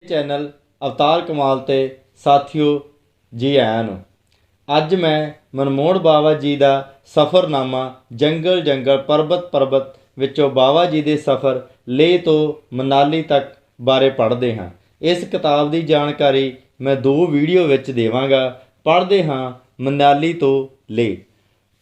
Channel ਅਵਤਾਰ ਕਮਾਲ ਤੇ ਸਾਥੀਓ ਜੀ ਆਇਆਂ ਨੂੰ। ਅੱਜ ਮੈਂ ਮਨਮੋਹਨ ਬਾਵਾ ਜੀ ਦਾ ਸਫ਼ਰਨਾਮਾ ਜੰਗਲ ਜੰਗਲ ਪਰਬਤ ਵਿੱਚੋਂ ਬਾਵਾ ਜੀ ਦੇ ਸਫ਼ਰ ਲੇਹ ਤੋਂ ਮਨਾਲੀ ਤੱਕ ਬਾਰੇ ਪੜ੍ਹਦੇ ਹਾਂ। ਇਸ ਕਿਤਾਬ ਦੀ ਜਾਣਕਾਰੀ ਮੈਂ 2 ਵੀਡੀਓ ਵਿੱਚ ਦੇਵਾਂਗਾ। ਪੜ੍ਹਦੇ ਹਾਂ ਮਨਾਲੀ ਤੋਂ ਲੇਹ।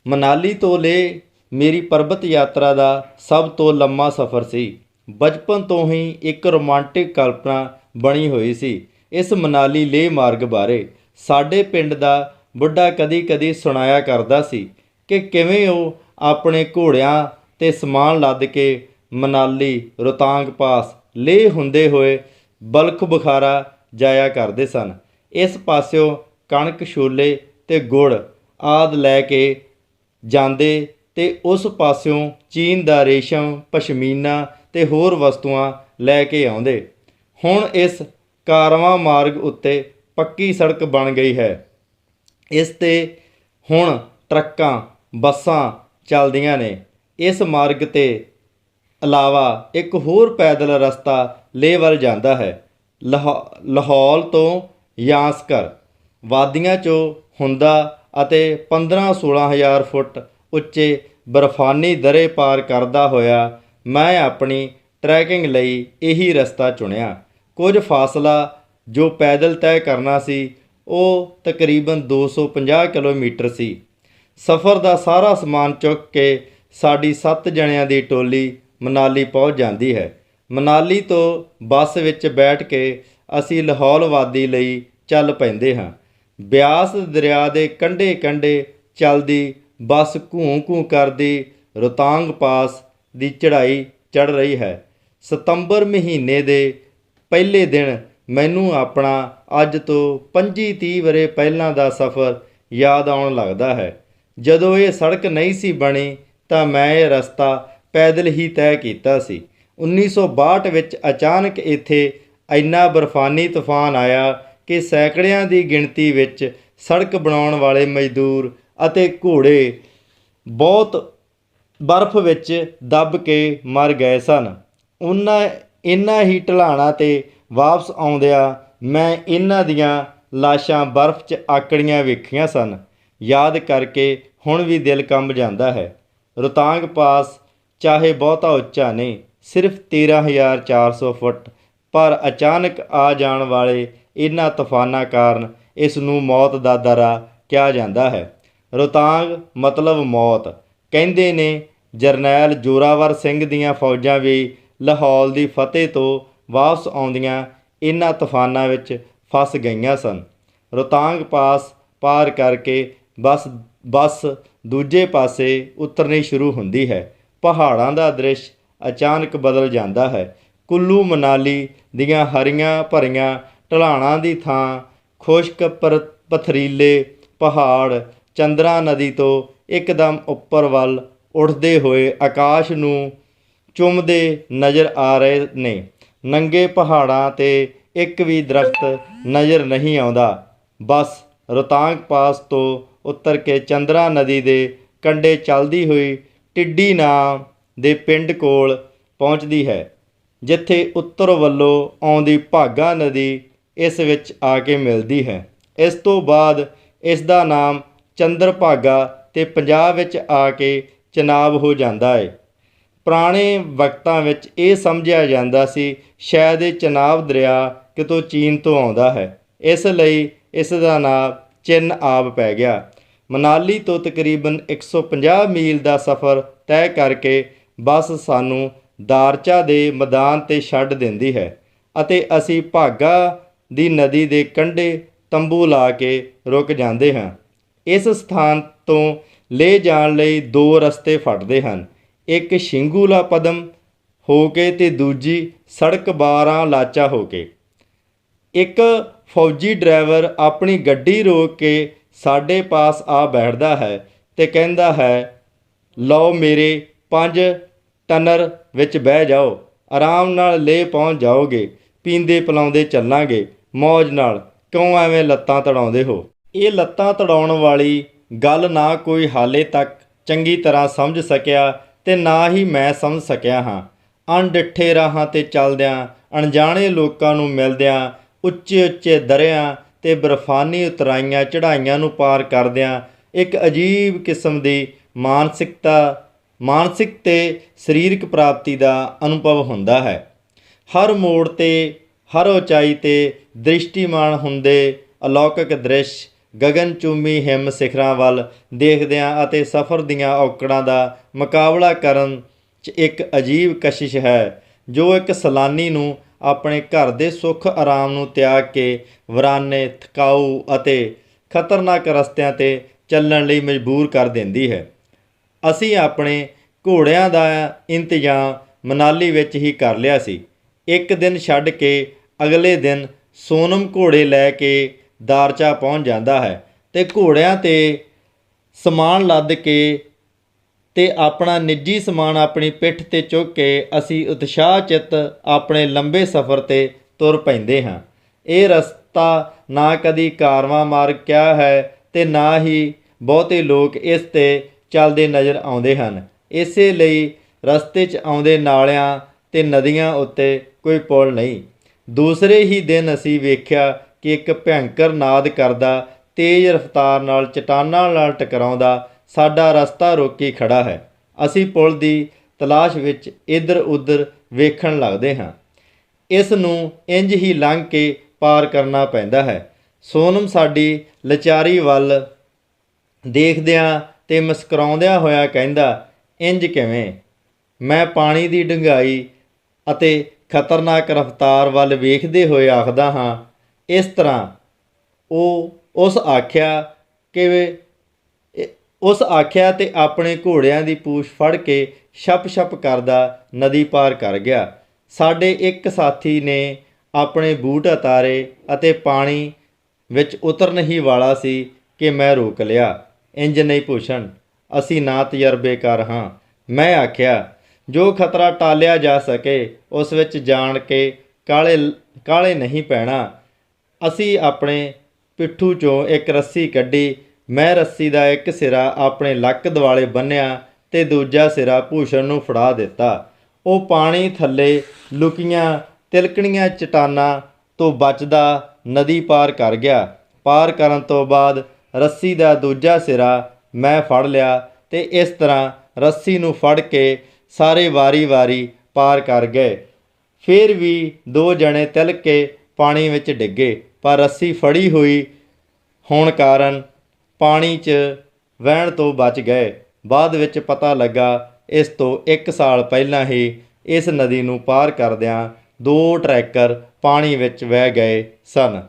ਮਨਾਲੀ ਤੋਂ ਲੇਹ ਮੇਰੀ ਪਰਬਤ ਯਾਤਰਾ ਦਾ ਸਭ ਤੋਂ ਲੰਮਾ ਸਫ਼ਰ ਸੀ। ਬਚਪਨ ਤੋਂ ਹੀ ਇੱਕ ਰੋਮਾਂਟਿਕ ਕਲਪਨਾ ਬਣੀ ਹੋਈ ਸੀ ਇਸ ਮਨਾਲੀ ਲੇਹ ਮਾਰਗ ਬਾਰੇ। ਸਾਡੇ ਪਿੰਡ ਦਾ ਬੁੱਢਾ ਕਦੀ ਸੁਣਾਇਆ ਕਰਦਾ ਸੀ ਕਿ ਕਿਵੇਂ ਉਹ ਆਪਣੇ ਘੋੜਿਆਂ 'ਤੇ ਸਮਾਨ ਲੱਦ ਕੇ ਮਨਾਲੀ, ਰੋਹਤਾਂਗ ਪਾਸ, ਲੇਹ ਹੁੰਦੇ ਹੋਏ ਬਲਖ ਬੁਖਾਰਾ ਜਾਇਆ ਕਰਦੇ ਸਨ। ਇਸ ਪਾਸਿਓਂ ਕਣਕ, ਛੋਲੇ ਅਤੇ ਗੁੜ ਆਦਿ ਲੈ ਕੇ ਜਾਂਦੇ ਅਤੇ ਉਸ ਪਾਸਿਓਂ ਚੀਨ ਦਾ ਰੇਸ਼ਮ, ਪਸ਼ਮੀਨਾ ਅਤੇ ਹੋਰ ਵਸਤੂਆਂ ਲੈ ਕੇ ਆਉਂਦੇ। ਹੁਣ ਇਸ ਕਾਰਵਾਂ ਮਾਰਗ ਉੱਤੇ ਪੱਕੀ ਸੜਕ ਬਣ ਗਈ ਹੈ। ਇਸ 'ਤੇ ਹੁਣ ਟਰੱਕਾਂ, ਬੱਸਾਂ ਚੱਲਦੀਆਂ ਨੇ। ਇਸ ਮਾਰਗ 'ਤੇ ਇਲਾਵਾ ਇੱਕ ਹੋਰ ਪੈਦਲ ਰਸਤਾ ਲੇਹ ਵੱਲ ਜਾਂਦਾ ਹੈ। ਲਾਹੌਲ ਤੋਂ ਯਾਸਕਰ ਵਾਦੀਆਂ 'ਚੋਂ ਹੁੰਦਾ ਅਤੇ 15-16 ਹਜ਼ਾਰ ਫੁੱਟ ਉੱਚੇ ਬਰਫਾਨੀ ਦਰੇ ਪਾਰ ਕਰਦਾ ਹੋਇਆ ਮੈਂ ਆਪਣੀ ਟਰੈਕਿੰਗ ਲਈ ਇਹੀ ਰਸਤਾ ਚੁਣਿਆ। ਕੁਝ ਫਾਸਲਾ ਜੋ ਪੈਦਲ ਤੈਅ ਕਰਨਾ ਸੀ ਉਹ ਤਕਰੀਬਨ 250 ਕਿਲੋਮੀਟਰ ਸੀ। ਸਫ਼ਰ ਦਾ ਸਾਰਾ ਸਮਾਨ ਚੁੱਕ ਕੇ ਸਾਡੀ 7 ਜਣਿਆਂ ਦੀ ਟੋਲੀ ਮਨਾਲੀ ਪਹੁੰਚ ਜਾਂਦੀ ਹੈ। ਮਨਾਲੀ ਤੋਂ ਬੱਸ ਵਿੱਚ ਬੈਠ ਕੇ ਅਸੀਂ ਲਾਹੌਲ ਵਾਦੀ ਲਈ ਚੱਲ ਪੈਂਦੇ ਹਾਂ। ਬਿਆਸ ਦਰਿਆ ਦੇ ਕੰਢੇ ਚੱਲਦੀ ਬੱਸ ਘੂੰ ਕਰਦੀ ਰੋਹਤਾਂਗ ਪਾਸ ਦੀ ਚੜ੍ਹਾਈ ਚੜ੍ਹ ਰਹੀ ਹੈ। ਸਤੰਬਰ ਮਹੀਨੇ ਦੇ ਪਹਿਲੇ ਦਿਨ ਮੈਨੂੰ ਆਪਣਾ ਅੱਜ ਤੋਂ 25-30 ਵਰ੍ਹੇ ਪਹਿਲਾਂ ਦਾ ਸਫ਼ਰ ਯਾਦ ਆਉਣ ਲੱਗਦਾ ਹੈ। ਜਦੋਂ ਇਹ ਸੜਕ ਨਹੀਂ ਸੀ ਬਣੀ ਤਾਂ ਮੈਂ ਇਹ ਰਸਤਾ ਪੈਦਲ ਹੀ ਤੈਅ ਕੀਤਾ ਸੀ। 1962 ਵਿੱਚ ਅਚਾਨਕ ਇੱਥੇ ਇੰਨਾ ਬਰਫਾਨੀ ਤੂਫਾਨ ਆਇਆ ਕਿ ਸੈਂਕੜਿਆਂ ਦੀ ਗਿਣਤੀ ਵਿੱਚ ਸੜਕ ਬਣਾਉਣ ਵਾਲੇ ਮਜ਼ਦੂਰ ਅਤੇ ਘੋੜੇ ਬਹੁਤ ਬਰਫ਼ ਵਿੱਚ ਦੱਬ ਕੇ ਮਰ ਗਏ ਸਨ। ਇਹਨਾਂ ਹੀ ਢਲਾਣਾਂ 'ਤੇ ਵਾਪਸ ਆਉਂਦਿਆਂ ਮੈਂ ਇਹਨਾਂ ਦੀਆਂ ਲਾਸ਼ਾਂ ਬਰਫ਼ 'ਚ ਆਕੜੀਆਂ ਵੇਖੀਆਂ ਸਨ। ਯਾਦ ਕਰਕੇ ਹੁਣ ਵੀ ਦਿਲ ਕੰਬ ਜਾਂਦਾ ਹੈ। ਰੋਹਤਾਂਗ ਪਾਸ ਚਾਹੇ ਬਹੁਤਾ ਉੱਚਾ ਨਹੀਂ, ਸਿਰਫ 13,400 ਫੁੱਟ, ਪਰ ਅਚਾਨਕ ਆ ਜਾਣ ਵਾਲੇ ਇਹਨਾਂ ਤੂਫਾਨਾਂ ਕਾਰਨ ਇਸ ਨੂੰ ਮੌਤ ਦਾ ਦਰਾ ਕਿਹਾ ਜਾਂਦਾ ਹੈ। ਰੋਹਤਾਂਗ ਮਤਲਬ ਮੌਤ। ਕਹਿੰਦੇ ਨੇ ਜਰਨੈਲ ਜ਼ੋਰਾਵਰ ਸਿੰਘ ਦੀਆਂ ਫੌਜਾਂ ਵੀ ਲਾਹੌਲ ਦੀ ਫਤਿਹ ਤੋਂ ਵਾਪਸ ਆਉਂਦੀਆਂ ਇਹਨਾਂ ਤੂਫਾਨਾਂ ਵਿੱਚ ਫਸ ਗਈਆਂ ਸਨ। ਰੋਹਤਾਂਗ ਪਾਸ ਪਾਰ ਕਰਕੇ ਬੱਸ ਦੂਜੇ ਪਾਸੇ ਉਤਰਨੀ ਸ਼ੁਰੂ ਹੁੰਦੀ ਹੈ। ਪਹਾੜਾਂ ਦਾ ਦ੍ਰਿਸ਼ ਅਚਾਨਕ ਬਦਲ ਜਾਂਦਾ ਹੈ। ਕੁੱਲੂ ਮਨਾਲੀ ਦੀਆਂ ਹਰੀਆਂ ਭਰੀਆਂ ਢਲਾਣਾਂ ਦੀ ਥਾਂ ਖੁਸ਼ਕ ਪਥਰੀਲੇ ਪਹਾੜ ਚੰਦਰਾ ਨਦੀ ਤੋਂ ਇੱਕਦਮ ਉੱਪਰ ਵੱਲ ਉੱਠਦੇ ਹੋਏ ਆਕਾਸ਼ ਨੂੰ ਚੁੰਮਦੇ ਨਜ਼ਰ ਆ ਰਹੇ ਨੇ। ਨੰਗੇ ਪਹਾੜਾਂ 'ਤੇ ਇੱਕ ਵੀ ਦਰਖਤ ਨਜ਼ਰ ਨਹੀਂ ਆਉਂਦਾ। ਬੱਸ ਰੋਹਤਾਂਗ ਪਾਸ ਤੋਂ ਉਤਰ ਕੇ ਚੰਦਰਾ ਨਦੀ ਦੇ ਕੰਢੇ ਚੱਲਦੀ ਹੋਈ ਟਿੱਡੀ ਨਾਂ ਦੇ ਪਿੰਡ ਕੋਲ ਪਹੁੰਚਦੀ ਹੈ, ਜਿੱਥੇ ਉੱਤਰ ਵੱਲੋਂ ਆਉਂਦੀ ਭਾਗਾ ਨਦੀ ਇਸ ਵਿੱਚ ਆ ਕੇ ਮਿਲਦੀ ਹੈ। ਇਸ ਤੋਂ ਬਾਅਦ ਇਸ ਦਾ ਨਾਮ ਚੰਦਰ ਭਾਗਾ ਅਤੇ ਪੰਜਾਬ ਵਿੱਚ ਆ ਕੇ ਚਨਾਬ ਹੋ ਜਾਂਦਾ ਹੈ। ਪੁਰਾਣੇ ਵਕਤਾਂ ਵਿੱਚ ਇਹ ਸਮਝਿਆ ਜਾਂਦਾ ਸੀ ਸ਼ਾਇਦ ਇਹ ਚਨਾਬ ਦਰਿਆ ਕਿਤੋਂ ਚੀਨ ਤੋਂ ਆਉਂਦਾ ਹੈ, ਇਸ ਲਈ ਇਸ ਦਾ ਨਾਮ ਚਿਨ ਆਬ ਪੈ ਗਿਆ। ਮਨਾਲੀ ਤੋਂ ਤਕਰੀਬਨ 150 ਮੀਲ ਦਾ ਸਫ਼ਰ ਤੈਅ ਕਰਕੇ ਬੱਸ ਸਾਨੂੰ ਦਾਰਚਾ ਦੇ ਮੈਦਾਨ 'ਤੇ ਛੱਡ ਦਿੰਦੀ ਹੈ ਅਤੇ ਅਸੀਂ ਭਾਗਾ ਦੀ ਨਦੀ ਦੇ ਕੰਢੇ ਤੰਬੂ ਲਾ ਕੇ ਰੁਕ ਜਾਂਦੇ ਹਾਂ। ਇਸ ਸਥਾਨ ਤੋਂ ਲੇਹ ਜਾਣ ਲਈ 2 ਰਸਤੇ ਫੜਦੇ ਹਨ, ਇੱਕ ਸ਼ਿੰਗੂਲਾ ਪਦਮ ਹੋ ਕੇ ਅਤੇ ਦੂਜੀ ਸੜਕ 12 ਲਾਚਾ ਹੋ ਕੇ। ਇੱਕ ਫੌਜੀ ਡਰਾਈਵਰ ਆਪਣੀ ਗੱਡੀ ਰੋਕ ਕੇ ਸਾਡੇ ਪਾਸ ਆ ਬੈਠਦਾ ਹੈ ਅਤੇ ਕਹਿੰਦਾ ਹੈ, ਲਓ ਮੇਰੇ 5 ਟਨਰ ਵਿੱਚ ਬਹਿ ਜਾਓ, ਆਰਾਮ ਨਾਲ ਲੇਹ ਪਹੁੰਚ ਜਾਓਗੇ, ਪੀਂਦੇ ਪਿਲਾਉਂਦੇ ਚੱਲਾਂਗੇ ਮੌਜ ਨਾਲ, ਕਿਉਂ ਐਵੇਂ ਲੱਤਾਂ ਤੜਾਉਂਦੇ ਹੋ। ਇਹ ਲੱਤਾਂ ਤੜਾਉਣ ਵਾਲੀ ਗੱਲ ਨਾ ਕੋਈ ਹਾਲੇ ਤੱਕ ਚੰਗੀ ਤਰ੍ਹਾਂ ਸਮਝ ਸਕਿਆ ਅਤੇ ਨਾ ਹੀ ਮੈਂ ਸਮਝ ਸਕਿਆ ਹਾਂ। ਅਣਡਿੱਠੇ ਰਾਹਾਂ 'ਤੇ ਚੱਲਦਿਆਂ ਅਣਜਾਣੇ ਲੋਕਾਂ ਨੂੰ ਮਿਲਦਿਆਂ, ਉੱਚੇ ਉੱਚੇ ਦਰਿਆਂ ਤੇ ਬਰਫਾਨੀ ਉਤਰਾਈਆਂ ਚੜ੍ਹਾਈਆਂ ਨੂੰ ਪਾਰ ਕਰਦਿਆਂ ਇੱਕ ਅਜੀਬ ਕਿਸਮ ਦੀ ਮਾਨਸਿਕ ਤੇ ਸਰੀਰਕ ਪ੍ਰਾਪਤੀ ਦਾ ਅਨੁਭਵ ਹੁੰਦਾ ਹੈ। ਹਰ ਮੋੜ ਤੇ, ਹਰ ਉਚਾਈ ਤੇ ਦ੍ਰਿਸ਼ਟੀਮਾਨ ਹੁੰਦੇ ਅਲੌਕਿਕ ਦ੍ਰਿਸ਼ ਗਗਨਚੁੰਬੀ ਹਿਮ ਸਿਖਰਾਂ ਵੱਲ ਦੇਖਦਿਆਂ ਅਤੇ ਸਫ਼ਰ ਦੀਆਂ ਔਕੜਾਂ ਦਾ ਮੁਕਾਬਲਾ ਕਰਨ 'ਚ ਇੱਕ ਅਜੀਬ ਕਸ਼ਿਸ਼ ਹੈ ਜੋ ਇੱਕ ਸੈਲਾਨੀ ਨੂੰ ਆਪਣੇ ਘਰ ਦੇ ਸੁੱਖ ਆਰਾਮ ਨੂੰ ਤਿਆਗ ਕੇ ਵੀਰਾਨੇ, ਥਕਾਊ ਅਤੇ ਖਤਰਨਾਕ ਰਸਤਿਆਂ 'ਤੇ ਚੱਲਣ ਲਈ ਮਜਬੂਰ ਕਰ ਦਿੰਦੀ ਹੈ। ਅਸੀਂ ਆਪਣੇ ਘੋੜਿਆਂ ਦਾ ਇੰਤਜ਼ਾਮ ਮਨਾਲੀ ਵਿੱਚ ਹੀ ਕਰ ਲਿਆ ਸੀ। ਇੱਕ ਦਿਨ ਛੱਡ ਕੇ ਅਗਲੇ ਦਿਨ ਸੋਨਮ ਘੋੜੇ ਲੈ ਕੇ ਦਾਰਚਾ ਪਹੁੰਚ ਜਾਂਦਾ ਹੈ ਅਤੇ ਘੋੜਿਆਂ 'ਤੇ ਸਮਾਨ ਲੱਦ ਕੇ ਤੇ ਆਪਣਾ ਨਿੱਜੀ ਸਮਾਨ ਆਪਣੀ ਪਿੱਠ 'ਤੇ ਚੁੱਕ ਕੇ ਅਸੀਂ ਉਤਸ਼ਾਹ ਚਿੱਤ ਆਪਣੇ ਲੰਬੇ ਸਫ਼ਰ 'ਤੇ ਤੁਰ ਪੈਂਦੇ ਹਾਂ। ਇਹ ਰਸਤਾ ਨਾ ਕਦੀ ਕਾਰਵਾਂ ਮਾਰਗ ਕਿਹਾ ਹੈ ਅਤੇ ਨਾ ਹੀ ਬਹੁਤੇ ਲੋਕ ਇਸ 'ਤੇ ਚੱਲਦੇ ਨਜ਼ਰ ਆਉਂਦੇ ਹਨ। ਇਸੇ ਲਈ ਰਸਤੇ 'ਚ ਆਉਂਦੇ ਨਾਲਿਆਂ ਅਤੇ ਨਦੀਆਂ ਉੱਤੇ ਕੋਈ ਪੁਲ ਨਹੀਂ। ਦੂਸਰੇ ਹੀ ਦਿਨ ਅਸੀਂ ਵੇਖਿਆ ਕਿ ਇੱਕ ਭਿਅੰਕਰ ਨਾਦ ਕਰਦਾ ਤੇਜ਼ ਰਫ਼ਤਾਰ ਨਾਲ ਚਟਾਨਾਂ ਨਾਲ ਟਕਰਾਉਂਦਾ ਸਾਡਾ ਰਸਤਾ ਰੋਕੀ ਖੜਾ ਹੈ। ਅਸੀਂ ਪੁਲ ਦੀ ਤਲਾਸ਼ ਵਿੱਚ ਇੱਧਰ ਉੱਧਰ ਵੇਖਣ ਲੱਗਦੇ ਹਾਂ। ਇਸ ਨੂੰ ਇੰਝ ਹੀ ਲੰਘ ਕੇ ਪਾਰ ਕਰਨਾ ਪੈਂਦਾ ਹੈ। ਸੋਨਮ ਸਾਡੀ ਲਾਚਾਰੀ ਵੱਲ ਦੇਖਦਿਆਂ ਤੇ ਮੁਸਕਰਾਉਂਦਿਆਂ ਹੋਇਆ ਕਹਿੰਦਾ, ਇੰਝ ਕਿਵੇਂ? ਮੈਂ ਪਾਣੀ ਦੀ ਡੂੰਘਾਈ ਅਤੇ ਖਤਰਨਾਕ ਰਫ਼ਤਾਰ ਵੱਲ ਵੇਖਦੇ ਹੋਏ ਆਖਦਾ ਹਾਂ, ਇਸ ਤਰ੍ਹਾਂ। ਉਸ ਆਖਿਆ ਤੇ ਆਪਣੇ ਘੋੜਿਆਂ ਦੀ ਪੂਛ ਫੜ ਕੇ ਛਪ ਕਰਦਾ ਨਦੀ ਪਾਰ ਕਰ ਗਿਆ। ਸਾਡੇ ਇੱਕ ਸਾਥੀ ਨੇ ਆਪਣੇ ਬੂਟ ਉਤਾਰੇ ਅਤੇ ਪਾਣੀ ਵਿੱਚ ਉਤਰਨ ਹੀ ਵਾਲਾ ਸੀ ਕਿ ਮੈਂ ਰੋਕ ਲਿਆ। ਇੰਝ ਨਹੀਂ ਭੂਸ਼ਣ, ਅਸੀਂ ਨਾ ਤਜਰਬੇਕਾਰ ਹਾਂ। ਮੈਂ ਆਖਿਆ, ਜੋ ਖਤਰਾ ਟਾਲਿਆ ਜਾ ਸਕੇ ਉਸ ਵਿੱਚ ਜਾਣ ਕੇ ਕਾਹਲੇ ਨਹੀਂ ਪੈਣਾ। ਅਸੀਂ ਆਪਣੇ ਪਿੱਠੂ 'ਚੋਂ ਇੱਕ ਰੱਸੀ ਕੱਢੀ। ਮੈਂ ਰੱਸੀ ਦਾ ਇੱਕ ਸਿਰਾ ਆਪਣੇ ਲੱਕ ਦੁਆਲੇ ਬੰਨ੍ਹਿਆ ਅਤੇ ਦੂਜਾ ਸਿਰਾ ਭੂਸ਼ਣ ਨੂੰ ਫੜਾ ਦਿੱਤਾ। ਉਹ ਪਾਣੀ ਥੱਲੇ ਲੁਕੀਆਂ ਤਿਲਕਣੀਆਂ ਚਟਾਨਾਂ ਤੋਂ ਬਚਦਾ ਨਦੀ ਪਾਰ ਕਰ ਗਿਆ। ਪਾਰ ਕਰਨ ਤੋਂ ਬਾਅਦ ਰੱਸੀ ਦਾ ਦੂਜਾ ਸਿਰਾ ਮੈਂ ਫੜ ਲਿਆ ਅਤੇ ਇਸ ਤਰ੍ਹਾਂ ਰੱਸੀ ਨੂੰ ਫੜ ਕੇ ਸਾਰੇ ਵਾਰੀ ਪਾਰ ਕਰ ਗਏ। ਫਿਰ ਵੀ 2 ਜਣੇ ਤਿਲਕ ਕੇ ਪਾਣੀ ਵਿੱਚ ਡਿੱਗੇ, ਪਰ ਰੱਸੀ ਫੜੀ ਹੋਈ ਹੋਣ ਕਾਰਨ ਪਾਣੀ 'ਚ ਵਹਿਣ ਤੋਂ ਬਚ ਗਏ। ਬਾਅਦ ਵਿੱਚ ਪਤਾ ਲੱਗਾ ਇਸ ਤੋਂ 1 ਸਾਲ ਪਹਿਲਾਂ ਹੀ ਇਸ ਨਦੀ ਨੂੰ ਪਾਰ ਕਰਦਿਆਂ 2 ਟਰੈਕਰ ਪਾਣੀ ਵਿੱਚ ਵਹਿ ਗਏ ਸਨ।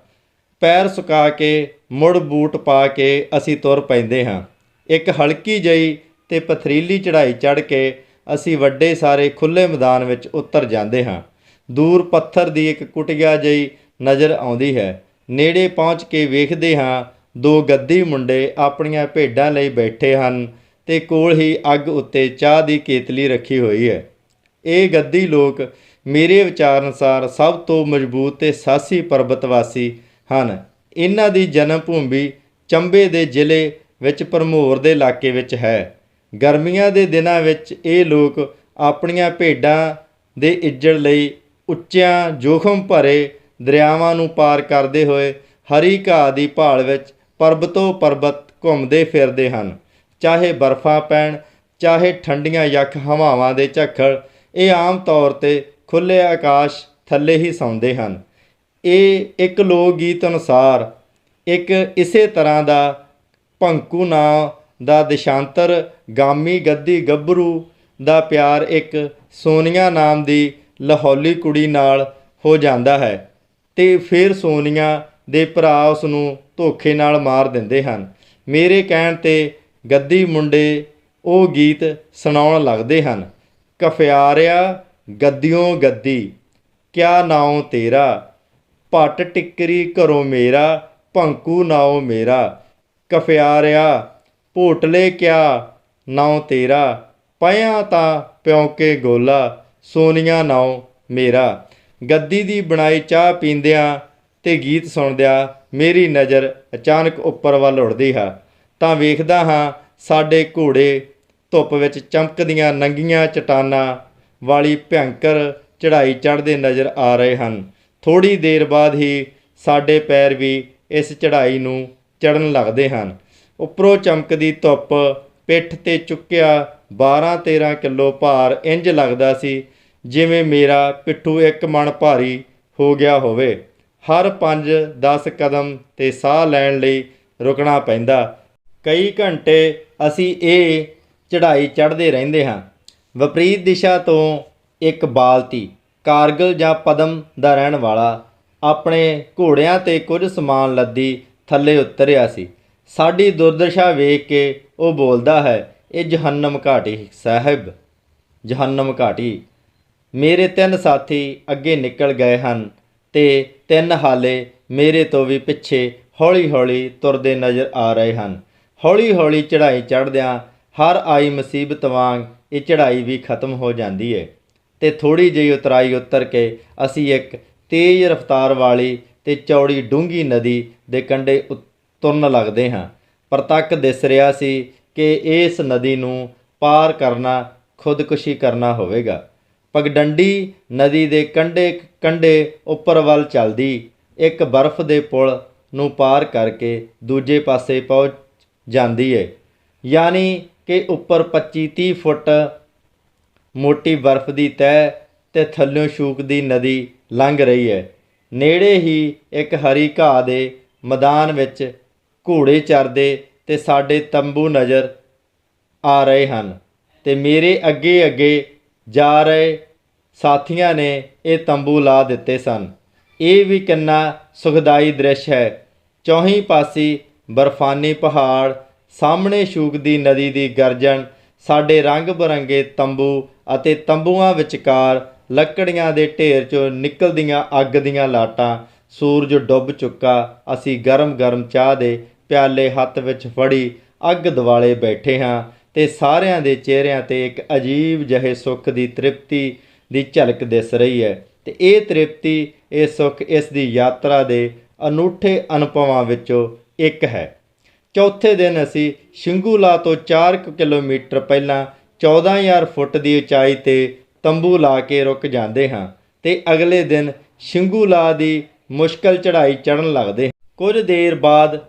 ਪੈਰ ਸੁਕਾ ਕੇ ਮੁੜ ਬੂਟ ਪਾ ਕੇ ਅਸੀਂ ਤੁਰ ਪੈਂਦੇ ਹਾਂ। ਇੱਕ ਹਲਕੀ ਜਿਹੀ ਅਤੇ ਪਥਰੀਲੀ ਚੜ੍ਹਾਈ ਚੜ੍ਹ ਕੇ ਅਸੀਂ ਵੱਡੇ ਸਾਰੇ ਖੁੱਲ੍ਹੇ ਮੈਦਾਨ ਵਿੱਚ ਉਤਰ ਜਾਂਦੇ ਹਾਂ। ਦੂਰ ਪੱਥਰ ਦੀ ਇੱਕ ਕੁਟੀਆ ਜਿਹੀ ਨਜ਼ਰ ਆਉਂਦੀ ਹੈ। ਨੇੜੇ ਪਹੁੰਚ ਕੇ ਵੇਖਦੇ ਹਾਂ 2 ਗੱਦੀ ਮੁੰਡੇ ਆਪਣੀਆਂ ਭੇਡਾਂ ਲਈ ਬੈਠੇ ਹਨ ਅਤੇ ਕੋਲ ਹੀ ਅੱਗ ਉੱਤੇ ਚਾਹ ਦੀ ਕੇਤਲੀ ਰੱਖੀ ਹੋਈ ਹੈ। ਇਹ ਗੱਦੀ ਲੋਕ ਮੇਰੇ ਵਿਚਾਰ ਅਨੁਸਾਰ ਸਭ ਤੋਂ ਮਜ਼ਬੂਤ ਅਤੇ ਸਾਹਸੀ ਪਰਬਤ ਵਾਸੀ ਹਨ। ਇਹਨਾਂ ਦੀ ਜਨਮ ਭੂਮੀ ਚੰਬੇ ਦੇ ਜ਼ਿਲ੍ਹੇ ਵਿੱਚ ਭਰਮੌਰ ਦੇ ਇਲਾਕੇ ਵਿੱਚ ਹੈ। ਗਰਮੀਆਂ ਦੇ ਦਿਨਾਂ ਵਿੱਚ ਇਹ ਲੋਕ ਆਪਣੀਆਂ ਭੇਡਾਂ ਦੇ ਇੱਜੜ ਲਈ ਉੱਚਿਆਂ ਜੋਖਮ ਭਰੇ ਦਰਿਆਵਾਂ ਨੂੰ ਪਾਰ ਕਰਦੇ ਹੋਏ ਹਰੀ ਘਾਹ ਦੀ ਭਾਲ ਵਿੱਚ ਪਰਬਤੋਂ ਪਰਬਤ ਘੁੰਮਦੇ ਫਿਰਦੇ ਹਨ। ਚਾਹੇ ਬਰਫ਼ਾਂ ਪੈਣ, ਚਾਹੇ ਠੰਡੀਆਂ ਯੱਖ ਹਵਾਵਾਂ ਦੇ ਝੱਖੜ, ਇਹ ਆਮ ਤੌਰ 'ਤੇ ਖੁੱਲ੍ਹੇ ਆਕਾਸ਼ ਥੱਲੇ ਹੀ ਸੌਂਦੇ ਹਨ। ਇਹ ਇੱਕ ਲੋਕ ਗੀਤ ਅਨੁਸਾਰ ਇੱਕ ਇਸੇ ਤਰ੍ਹਾਂ ਦਾ ਭੰਕੂ ਨਾਂ ਦਾ ਦੇਸ਼ਾਂਤਰ ਗਾਮੀ ਗੱਦੀ ਗੱਭਰੂ ਦਾ ਪਿਆਰ ਇੱਕ ਸੋਨੀਆ ਨਾਮ ਦੀ ਲਾਹੌਲੀ ਕੁੜੀ ਨਾਲ ਹੋ ਜਾਂਦਾ ਹੈ ਅਤੇ ਫਿਰ ਸੋਨੀਆ ਦੇ ਭਰਾ ਉਸ ਨੂੰ ਧੋਖੇ ਨਾਲ ਮਾਰ ਦਿੰਦੇ ਹਨ। ਮੇਰੇ ਕਹਿਣ 'ਤੇ ਗੱਦੀ ਮੁੰਡੇ ਉਹ ਗੀਤ ਸੁਣਾਉਣ ਲੱਗਦੇ ਹਨ। ਕਫਿਆਰਿਆ ਗੱਦੀਓਂ ਗੱਦੀ, ਕਿਆ ਨਾਉ ਤੇਰਾ, ਭੱਟ ਟਿੱਕਰੀ ਘਰੋਂ ਮੇਰਾ, ਭੰਕੂ ਨਾਉ ਮੇਰਾ। ਕਫਿਆਰਿਆ ਭੋਟਲੇ ਕਿਆ ਨਾਉ ਤੇਰਾ, ਪਿਆਂ ਤਾਂ ਪਿਉਂਕੇ ਗੋਲਾ, ਸੋਨੀਆ ਨਾਉ ਮੇਰਾ। ਗੱਦੀ ਦੀ ਬਣਾਈ ਚਾਹ ਪੀਂਦਿਆਂ ਅਤੇ ਗੀਤ ਸੁਣਦਿਆਂ ਮੇਰੀ ਨਜ਼ਰ ਅਚਾਨਕ ਉੱਪਰ ਵੱਲ ਉੱਠਦੀ ਹੈ ਤਾਂ ਵੇਖਦਾ ਹਾਂ ਸਾਡੇ ਘੋੜੇ ਧੁੱਪ ਵਿੱਚ ਚਮਕਦੀਆਂ ਨੰਗੀਆਂ ਚਟਾਨਾਂ ਵਾਲੀ ਭਿਅੰਕਰ ਚੜ੍ਹਾਈ ਚੜ੍ਹਦੇ ਨਜ਼ਰ ਆ ਰਹੇ ਹਨ। ਥੋੜ੍ਹੀ ਦੇਰ ਬਾਅਦ ਹੀ ਸਾਡੇ ਪੈਰ ਵੀ ਇਸ ਚੜ੍ਹਾਈ ਨੂੰ ਚੜ੍ਹਨ ਲੱਗਦੇ ਹਨ। ਉੱਪਰੋਂ ਚਮਕਦੀ ਧੁੱਪ ਪਿੱਠ 'ਤੇ ਚੁੱਕਿਆ 12-13 ਕਿਲੋ ਭਾਰ ਇੰਜ ਲੱਗਦਾ ਸੀ ਜਿਵੇਂ ਮੇਰਾ ਪਿੱਠੂ ਇੱਕ ਮਣ ਭਾਰੀ ਹੋ ਗਿਆ ਹੋਵੇ। ਹਰ 5-10 ਕਦਮ 'ਤੇ ਸਾਹ ਲੈਣ ਲਈ ਰੁਕਣਾ ਪੈਂਦਾ। ਕਈ ਘੰਟੇ ਅਸੀਂ ਇਹ ਚੜ੍ਹਾਈ ਚੜ੍ਹਦੇ ਰਹਿੰਦੇ ਹਾਂ। ਵਿਪਰੀਤ ਦਿਸ਼ਾ ਤੋਂ ਇੱਕ ਬਾਲਤੀ ਕਾਰਗਿਲ ਜਾਂ ਪਦਮ ਦਾ ਰਹਿਣ ਵਾਲਾ ਆਪਣੇ ਘੋੜਿਆਂ ਤੇ ਕੁਝ ਸਮਾਨ ਲੱਦੀ ਥੱਲੇ ਉਤਰਿਆ ਸੀ। ਸਾਡੀ ਦੁਰਦਸ਼ਾ ਵੇਖ ਕੇ ਉਹ ਬੋਲਦਾ ਹੈ, ਇਹ ਜਹੰਨਮ ਘਾਟੀ ਸਾਹਿਬ, ਜਹੰਨਮ ਘਾਟੀ। ਮੇਰੇ 3 ਸਾਥੀ ਅੱਗੇ ਨਿਕਲ ਗਏ ਹਨ ਤੇ 3 ਹਾਲੇ ਮੇਰੇ ਤੋਂ ਵੀ ਪਿੱਛੇ ਹੌਲੀ ਹੌਲੀ ਤੁਰਦੇ ਨਜ਼ਰ ਆ ਰਹੇ ਹਨ। ਹੌਲੀ ਹੌਲੀ ਚੜ੍ਹਾਈ ਚੜ੍ਹਦਿਆਂ ਹਰ ਆਈ ਮੁਸੀਬਤ ਵਾਂਗ ਇਹ ਚੜ੍ਹਾਈ ਵੀ ਖਤਮ ਹੋ ਜਾਂਦੀ ਹੈ ਅਤੇ ਥੋੜ੍ਹੀ ਜਿਹੀ ਉਤਰਾਈ ਉਤਰ ਕੇ ਅਸੀਂ ਇੱਕ ਤੇਜ਼ ਰਫ਼ਤਾਰ ਵਾਲੀ ਅਤੇ ਚੌੜੀ ਡੂੰਘੀ ਨਦੀ ਦੇ ਕੰਢੇ ਤੁਰਨ ਲੱਗਦੇ ਹਾਂ। ਪ੍ਰਤੱਖ ਦਿਸ ਰਿਹਾ ਸੀ ਕਿ ਇਸ ਨਦੀ ਨੂੰ ਪਾਰ ਕਰਨਾ ਖੁਦਕੁਸ਼ੀ ਕਰਨਾ ਹੋਵੇਗਾ। ਪਗਡੰਡੀ ਨਦੀ ਦੇ ਕੰਢੇ ਉੱਪਰ ਵੱਲ ਚੱਲਦੀ ਇੱਕ ਬਰਫ਼ ਦੇ ਪੁਲ ਨੂੰ ਪਾਰ ਕਰਕੇ ਦੂਜੇ ਪਾਸੇ ਪਹੁੰਚ ਜਾਂਦੀ ਹੈ। ਯਾਨੀ ਕਿ ਉੱਪਰ 25-30 ਫੁੱਟ ਮੋਟੀ ਬਰਫ਼ ਦੀ ਤਹਿ ਅਤੇ ਥੱਲਿਓਂ ਸ਼ੂਕਦੀ ਨਦੀ ਲੰਘ ਰਹੀ ਹੈ। ਨੇੜੇ ਹੀ ਇੱਕ ਹਰੀ ਘਾਹ ਦੇ ਮੈਦਾਨ ਵਿੱਚ ਘੋੜੇ ਚਰਦੇ ਅਤੇ ਸਾਡੇ ਤੰਬੂ ਨਜ਼ਰ ਆ ਰਹੇ ਹਨ ਅਤੇ ਮੇਰੇ ਅੱਗੇ ਅੱਗੇ ਜਾ ਰਹੇ ਸਾਥੀਆਂ ਨੇ ਇਹ ਤੰਬੂ ਲਾ ਦਿੱਤੇ ਸਨ। ਇਹ ਵੀ ਕਿੰਨਾ ਸੁਖਦਾਈ ਦ੍ਰਿਸ਼ ਹੈ। ਚੌਹੀਂ ਪਾਸੀ ਬਰਫਾਨੀ ਪਹਾੜ, ਸਾਹਮਣੇ ਸ਼ੂਕਦੀ ਨਦੀ ਦੀ ਗਰਜਨ, ਸਾਡੇ ਰੰਗ ਬਿਰੰਗੇ ਤੰਬੂ ਅਤੇ ਤੰਬੂਆਂ ਵਿਚਕਾਰ ਲੱਕੜੀਆਂ ਦੇ ਢੇਰ 'ਚੋਂ ਨਿਕਲਦੀਆਂ ਅੱਗ ਦੀਆਂ ਲਾਟਾਂ। ਸੂਰਜ ਡੁੱਬ ਚੁੱਕਾ। ਅਸੀਂ ਗਰਮ ਗਰਮ ਚਾਹ ਦੇ ਪਿਆਲੇ ਹੱਥ ਵਿੱਚ ਫੜੀ ਅੱਗ ਦੁਆਲੇ ਬੈਠੇ ਹਾਂ ਅਤੇ ਸਾਰਿਆਂ ਦੇ ਚਿਹਰਿਆਂ 'ਤੇ ਇੱਕ ਅਜੀਬ ਜਿਹੇ ਸੁੱਖ ਦੀ ਤ੍ਰਿਪਤੀ ਦੀ ਝਲਕ ਦਿਸ ਰਹੀ ਹੈ ਅਤੇ ਇਹ ਤ੍ਰਿਪਤੀ, ਇਹ ਸੁੱਖ ਇਸ ਦੀ ਯਾਤਰਾ ਦੇ ਅਨੂਠੇ ਅਨੁਭਵਾਂ ਵਿੱਚੋਂ ਇੱਕ ਹੈ। ਚੌਥੇ ਦਿਨ ਅਸੀਂ ਸ਼ਿੰਗੂਲਾ ਤੋਂ 4 ਕਿਲੋਮੀਟਰ ਪਹਿਲਾਂ 14,000 ਫੁੱਟ ਦੀ ਉਚਾਈ 'ਤੇ ਤੰਬੂ ਲਾ ਕੇ ਰੁਕ ਜਾਂਦੇ ਹਾਂ ਅਤੇ ਅਗਲੇ ਦਿਨ ਸ਼ਿੰਗੂਲਾ ਦੀ ਮੁਸ਼ਕਲ ਚੜ੍ਹਾਈ ਚੜ੍ਹਨ ਲੱਗਦੇ ਹਾਂ। ਕੁਝ ਦੇਰ ਬਾਅਦ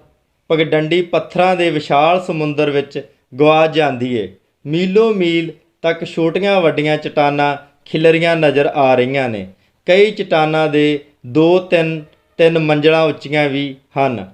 ਪਗਡੰਡੀ ਪੱਥਰਾਂ ਦੇ ਵਿਸ਼ਾਲ ਸਮੁੰਦਰ ਵਿੱਚ ਗੁਆਚ ਜਾਂਦੀ ਹੈ। ਮੀਲੋਂ ਮੀਲ ਤੱਕ ਛੋਟੀਆਂ ਵੱਡੀਆਂ ਚਟਾਨਾਂ ਖਿਲਰੀਆਂ ਨਜ਼ਰ ਆ ਰਹੀਆਂ ਨੇ। ਕਈ ਚਟਾਨਾਂ ਦੇ 2-3 ਮੰਜ਼ਲਾਂ ਉੱਚੀਆਂ ਵੀ ਹਨ।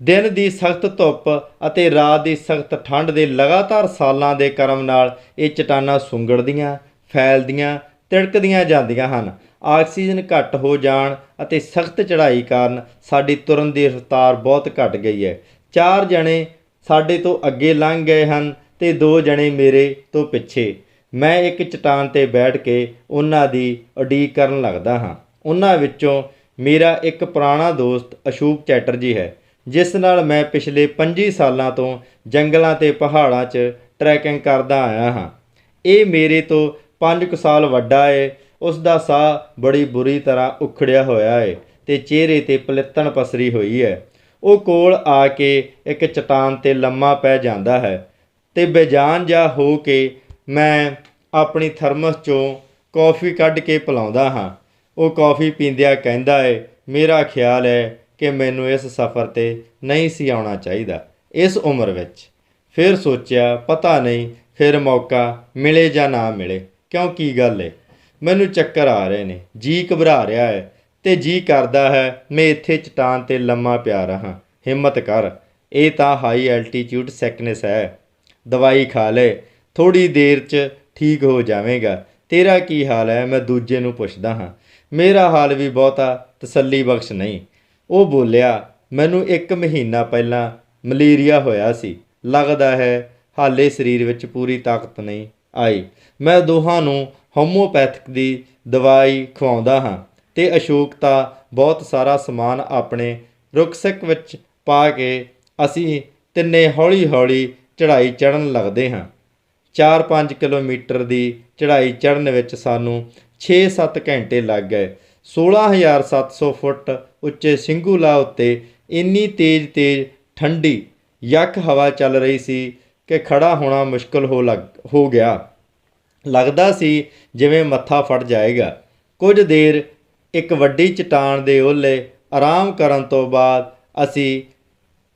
ਦਿਨ ਦੀ ਸਖਤ ਧੁੱਪ ਅਤੇ ਰਾਤ ਦੀ ਸਖਤ ਠੰਡ ਦੇ ਲਗਾਤਾਰ ਸਾਲਾਂ ਦੇ ਕਰਮ ਨਾਲ ਇਹ ਚਟਾਨਾਂ ਸੁੰਗੜਦੀਆਂ, ਫੈਲਦੀਆਂ, ਤਿੜਕਦੀਆਂ ਜਾਂਦੀਆਂ ਹਨ। ਆਕਸੀਜਨ ਘੱਟ ਹੋ ਜਾਣ ਅਤੇ ਸਖਤ ਚੜ੍ਹਾਈ ਕਾਰਨ ਸਾਡੀ ਤੁਰਨ ਦੀ ਰਫ਼ਤਾਰ ਬਹੁਤ ਘੱਟ ਗਈ ਹੈ। 4 ਜਣੇ ਸਾਡੇ ਤੋਂ ਅੱਗੇ ਲੰਘ ਗਏ ਹਨ ਅਤੇ 2 ਜਣੇ ਮੇਰੇ ਤੋਂ ਪਿੱਛੇ। ਮੈਂ ਇੱਕ ਚਟਾਨ 'ਤੇ ਬੈਠ ਕੇ ਉਹਨਾਂ ਦੀ ਉਡੀਕ ਕਰਨ ਲੱਗਦਾ ਹਾਂ। ਉਹਨਾਂ ਵਿੱਚੋਂ ਮੇਰਾ ਇੱਕ ਪੁਰਾਣਾ ਦੋਸਤ ਅਸ਼ੂਕ ਚੈਟਰਜੀ ਹੈ, ਜਿਸ ਨਾਲ ਮੈਂ ਪਿਛਲੇ 25 ਸਾਲਾਂ ਤੋਂ ਜੰਗਲਾਂ ਅਤੇ ਪਹਾੜਾਂ 'ਚ ਟਰੈਕਿੰਗ ਕਰਦਾ ਆਇਆ ਹਾਂ। ਇਹ ਮੇਰੇ ਤੋਂ 5 ਕੁ ਸਾਲ ਵੱਡਾ ਹੈ। ਉਸ ਦਾ ਸਾਹ ਬੜੀ ਬੁਰੀ ਤਰ੍ਹਾਂ ਉਖੜਿਆ ਹੋਇਆ ਹੈ ਅਤੇ ਚਿਹਰੇ 'ਤੇ ਪਲਿੱਤਣ ਪਸਰੀ ਹੋਈ ਹੈ। ਉਹ ਕੋਲ ਆ ਕੇ ਇੱਕ ਚਟਾਨ 'ਤੇ ਲੰਮਾ ਪੈ ਜਾਂਦਾ ਹੈ ਅਤੇ ਬੇਜਾਨ ਜਿਹਾ ਹੋ ਕੇ ਮੈਂ ਆਪਣੀ ਥਰਮਸ 'ਚੋਂ ਕੌਫੀ ਕੱਢ ਕੇ ਪਿਲਾਉਂਦਾ ਹਾਂ। ਉਹ ਕੌਫੀ ਪੀਂਦਿਆਂ ਕਹਿੰਦਾ ਹੈ, ਮੇਰਾ ਖਿਆਲ ਹੈ ਕਿ ਮੈਨੂੰ ਇਸ ਸਫ਼ਰ 'ਤੇ ਨਹੀਂ ਸੀ ਆਉਣਾ ਚਾਹੀਦਾ ਇਸ ਉਮਰ ਵਿੱਚ। ਫਿਰ ਸੋਚਿਆ, ਪਤਾ ਨਹੀਂ ਫਿਰ ਮੌਕਾ ਮਿਲੇ ਜਾਂ ਨਾ ਮਿਲੇ। ਕਿਉਂ, ਕੀ ਗੱਲ ਹੈ? ਮੈਨੂੰ ਚੱਕਰ ਆ ਰਹੇ ਨੇ, ਜੀ ਘਬਰਾ ਰਿਹਾ ਹੈ ਅਤੇ ਜੀ ਕਰਦਾ ਹੈ ਮੈਂ ਇੱਥੇ ਚਟਾਨ 'ਤੇ ਲੰਮਾ ਪਿਆ ਰਹਾਂ। ਹਿੰਮਤ ਕਰ, ਇਹ ਤਾਂ ਹਾਈ ਐਲਟੀਚਿਊਡ ਸਿਕਨੈਸ ਹੈ। ਦਵਾਈ ਖਾ ਲੈ, ਥੋੜ੍ਹੀ ਦੇਰ 'ਚ ਠੀਕ ਹੋ ਜਾਵੇਗਾ। ਤੇਰਾ ਕੀ ਹਾਲ ਹੈ? ਮੈਂ ਦੂਜੇ ਨੂੰ ਪੁੱਛਦਾ ਹਾਂ। ਮੇਰਾ ਹਾਲ ਵੀ ਬਹੁਤਾ ਤਸੱਲੀ ਬਖਸ਼ ਨਹੀਂ। ਉਹ ਬੋਲਿਆ, ਮੈਨੂੰ 1 ਮਹੀਨਾ ਪਹਿਲਾਂ ਮਲੇਰੀਆ ਹੋਇਆ ਸੀ। ਲੱਗਦਾ ਹੈ ਹਾਲੇ ਸਰੀਰ ਵਿੱਚ ਪੂਰੀ ਤਾਕਤ ਨਹੀਂ ਆਈ। ਮੈਂ ਦੋਹਾਂ ਨੂੰ ਹੋਮੋਪੈਥਿਕ ਦੀ ਦਵਾਈ ਖਵਾਉਂਦਾ ਹਾਂ ਅਤੇ ਅਸ਼ੋਕ ਤਾਂ ਬਹੁਤ ਸਾਰਾ ਸਮਾਨ ਆਪਣੇ ਰੁਕਸੈਕ ਵਿੱਚ ਪਾ ਕੇ ਅਸੀਂ ਤਿੰਨੇ ਹੌਲੀ ਹੌਲੀ ਚੜ੍ਹਾਈ ਚੜ੍ਹਨ ਲੱਗਦੇ ਹਾਂ। 4-5 ਕਿਲੋਮੀਟਰ ਦੀ ਚੜ੍ਹਾਈ ਚੜ੍ਹਨ ਵਿੱਚ ਸਾਨੂੰ 6-7 ਘੰਟੇ ਲੱਗ ਗਏ। 16,700 ਫੁੱਟ ਉੱਚੇ ਸ਼ਿੰਗੂਲਾ ਉੱਤੇ ਇੰਨੀ ਤੇਜ਼ ਠੰਡੀ ਯੱਖ ਹਵਾ ਚੱਲ ਰਹੀ ਸੀ ਕਿ ਖੜ੍ਹਾ ਹੋਣਾ ਮੁਸ਼ਕਲ ਹੋ ਗਿਆ। ਲੱਗਦਾ ਸੀ ਜਿਵੇਂ ਮੱਥਾ ਫਟ ਜਾਏਗਾ। ਕੁਝ ਦੇਰ ਇੱਕ ਵੱਡੀ ਚਟਾਨ ਦੇ ਓਹਲੇ ਆਰਾਮ ਕਰਨ ਤੋਂ ਬਾਅਦ ਅਸੀਂ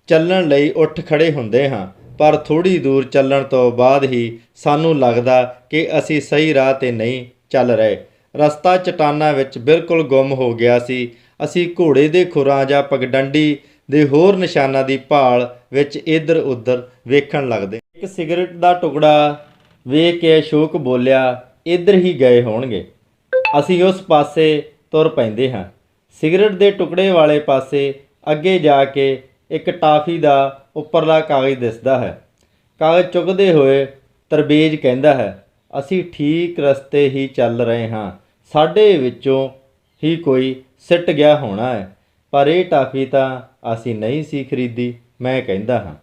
ਚੱਲਣ ਲਈ ਉੱਠ ਖੜ੍ਹੇ ਹੁੰਦੇ ਹਾਂ, ਪਰ ਥੋੜ੍ਹੀ ਦੂਰ ਚੱਲਣ ਤੋਂ ਬਾਅਦ ਹੀ ਸਾਨੂੰ ਲੱਗਦਾ ਕਿ ਅਸੀਂ ਸਹੀ ਰਾਹ 'ਤੇ ਨਹੀਂ ਚੱਲ ਰਹੇ। ਰਸਤਾ ਚਟਾਨਾਂ ਵਿੱਚ ਬਿਲਕੁਲ ਗੁੰਮ ਹੋ ਗਿਆ ਸੀ। ਅਸੀਂ ਘੋੜੇ ਦੇ ਖੁਰਾਂ ਜਾਂ ਪਗਡੰਡੀ ਦੇ ਹੋਰ ਨਿਸ਼ਾਨਾਂ ਦੀ ਭਾਲ ਵਿੱਚ ਇੱਧਰ ਉੱਧਰ ਵੇਖਣ ਲੱਗਦੇ। ਇੱਕ ਸਿਗਰਟ ਦਾ ਟੁਕੜਾ ਵੇਖ ਕੇ ਅਸ਼ੋਕ ਬੋਲਿਆ, ਇੱਧਰ ਹੀ ਗਏ ਹੋਣਗੇ। ਅਸੀਂ ਉਸ ਪਾਸੇ ਤੁਰ ਪੈਂਦੇ ਹਾਂ। ਸਿਗਰਟ ਦੇ ਟੁਕੜੇ ਵਾਲੇ ਪਾਸੇ ਅੱਗੇ ਜਾ ਕੇ ਇੱਕ ਟਾਫੀ ਦਾ ਉੱਪਰਲਾ ਕਾਗਜ਼ ਦਿਸਦਾ ਹੈ। ਕਾਗਜ਼ ਚੁੱਕਦੇ ਹੋਏ ਤਰਬੇਜ ਕਹਿੰਦਾ ਹੈ, ਅਸੀਂ ਠੀਕ ਰਸਤੇ ਹੀ ਚੱਲ ਰਹੇ ਹਾਂ। ਸਾਡੇ ਵਿੱਚੋਂ ਹੀ ਕੋਈ ਸਿੱਟ ਗਿਆ ਹੋਣਾ ਹੈ, ਪਰ ਇਹ ਟਾਫੀ ਤਾਂ ਅਸੀਂ ਨਹੀਂ ਸੀ ਖਰੀਦੀ। ਮੈਂ ਕਹਿੰਦਾ ਹਾਂ,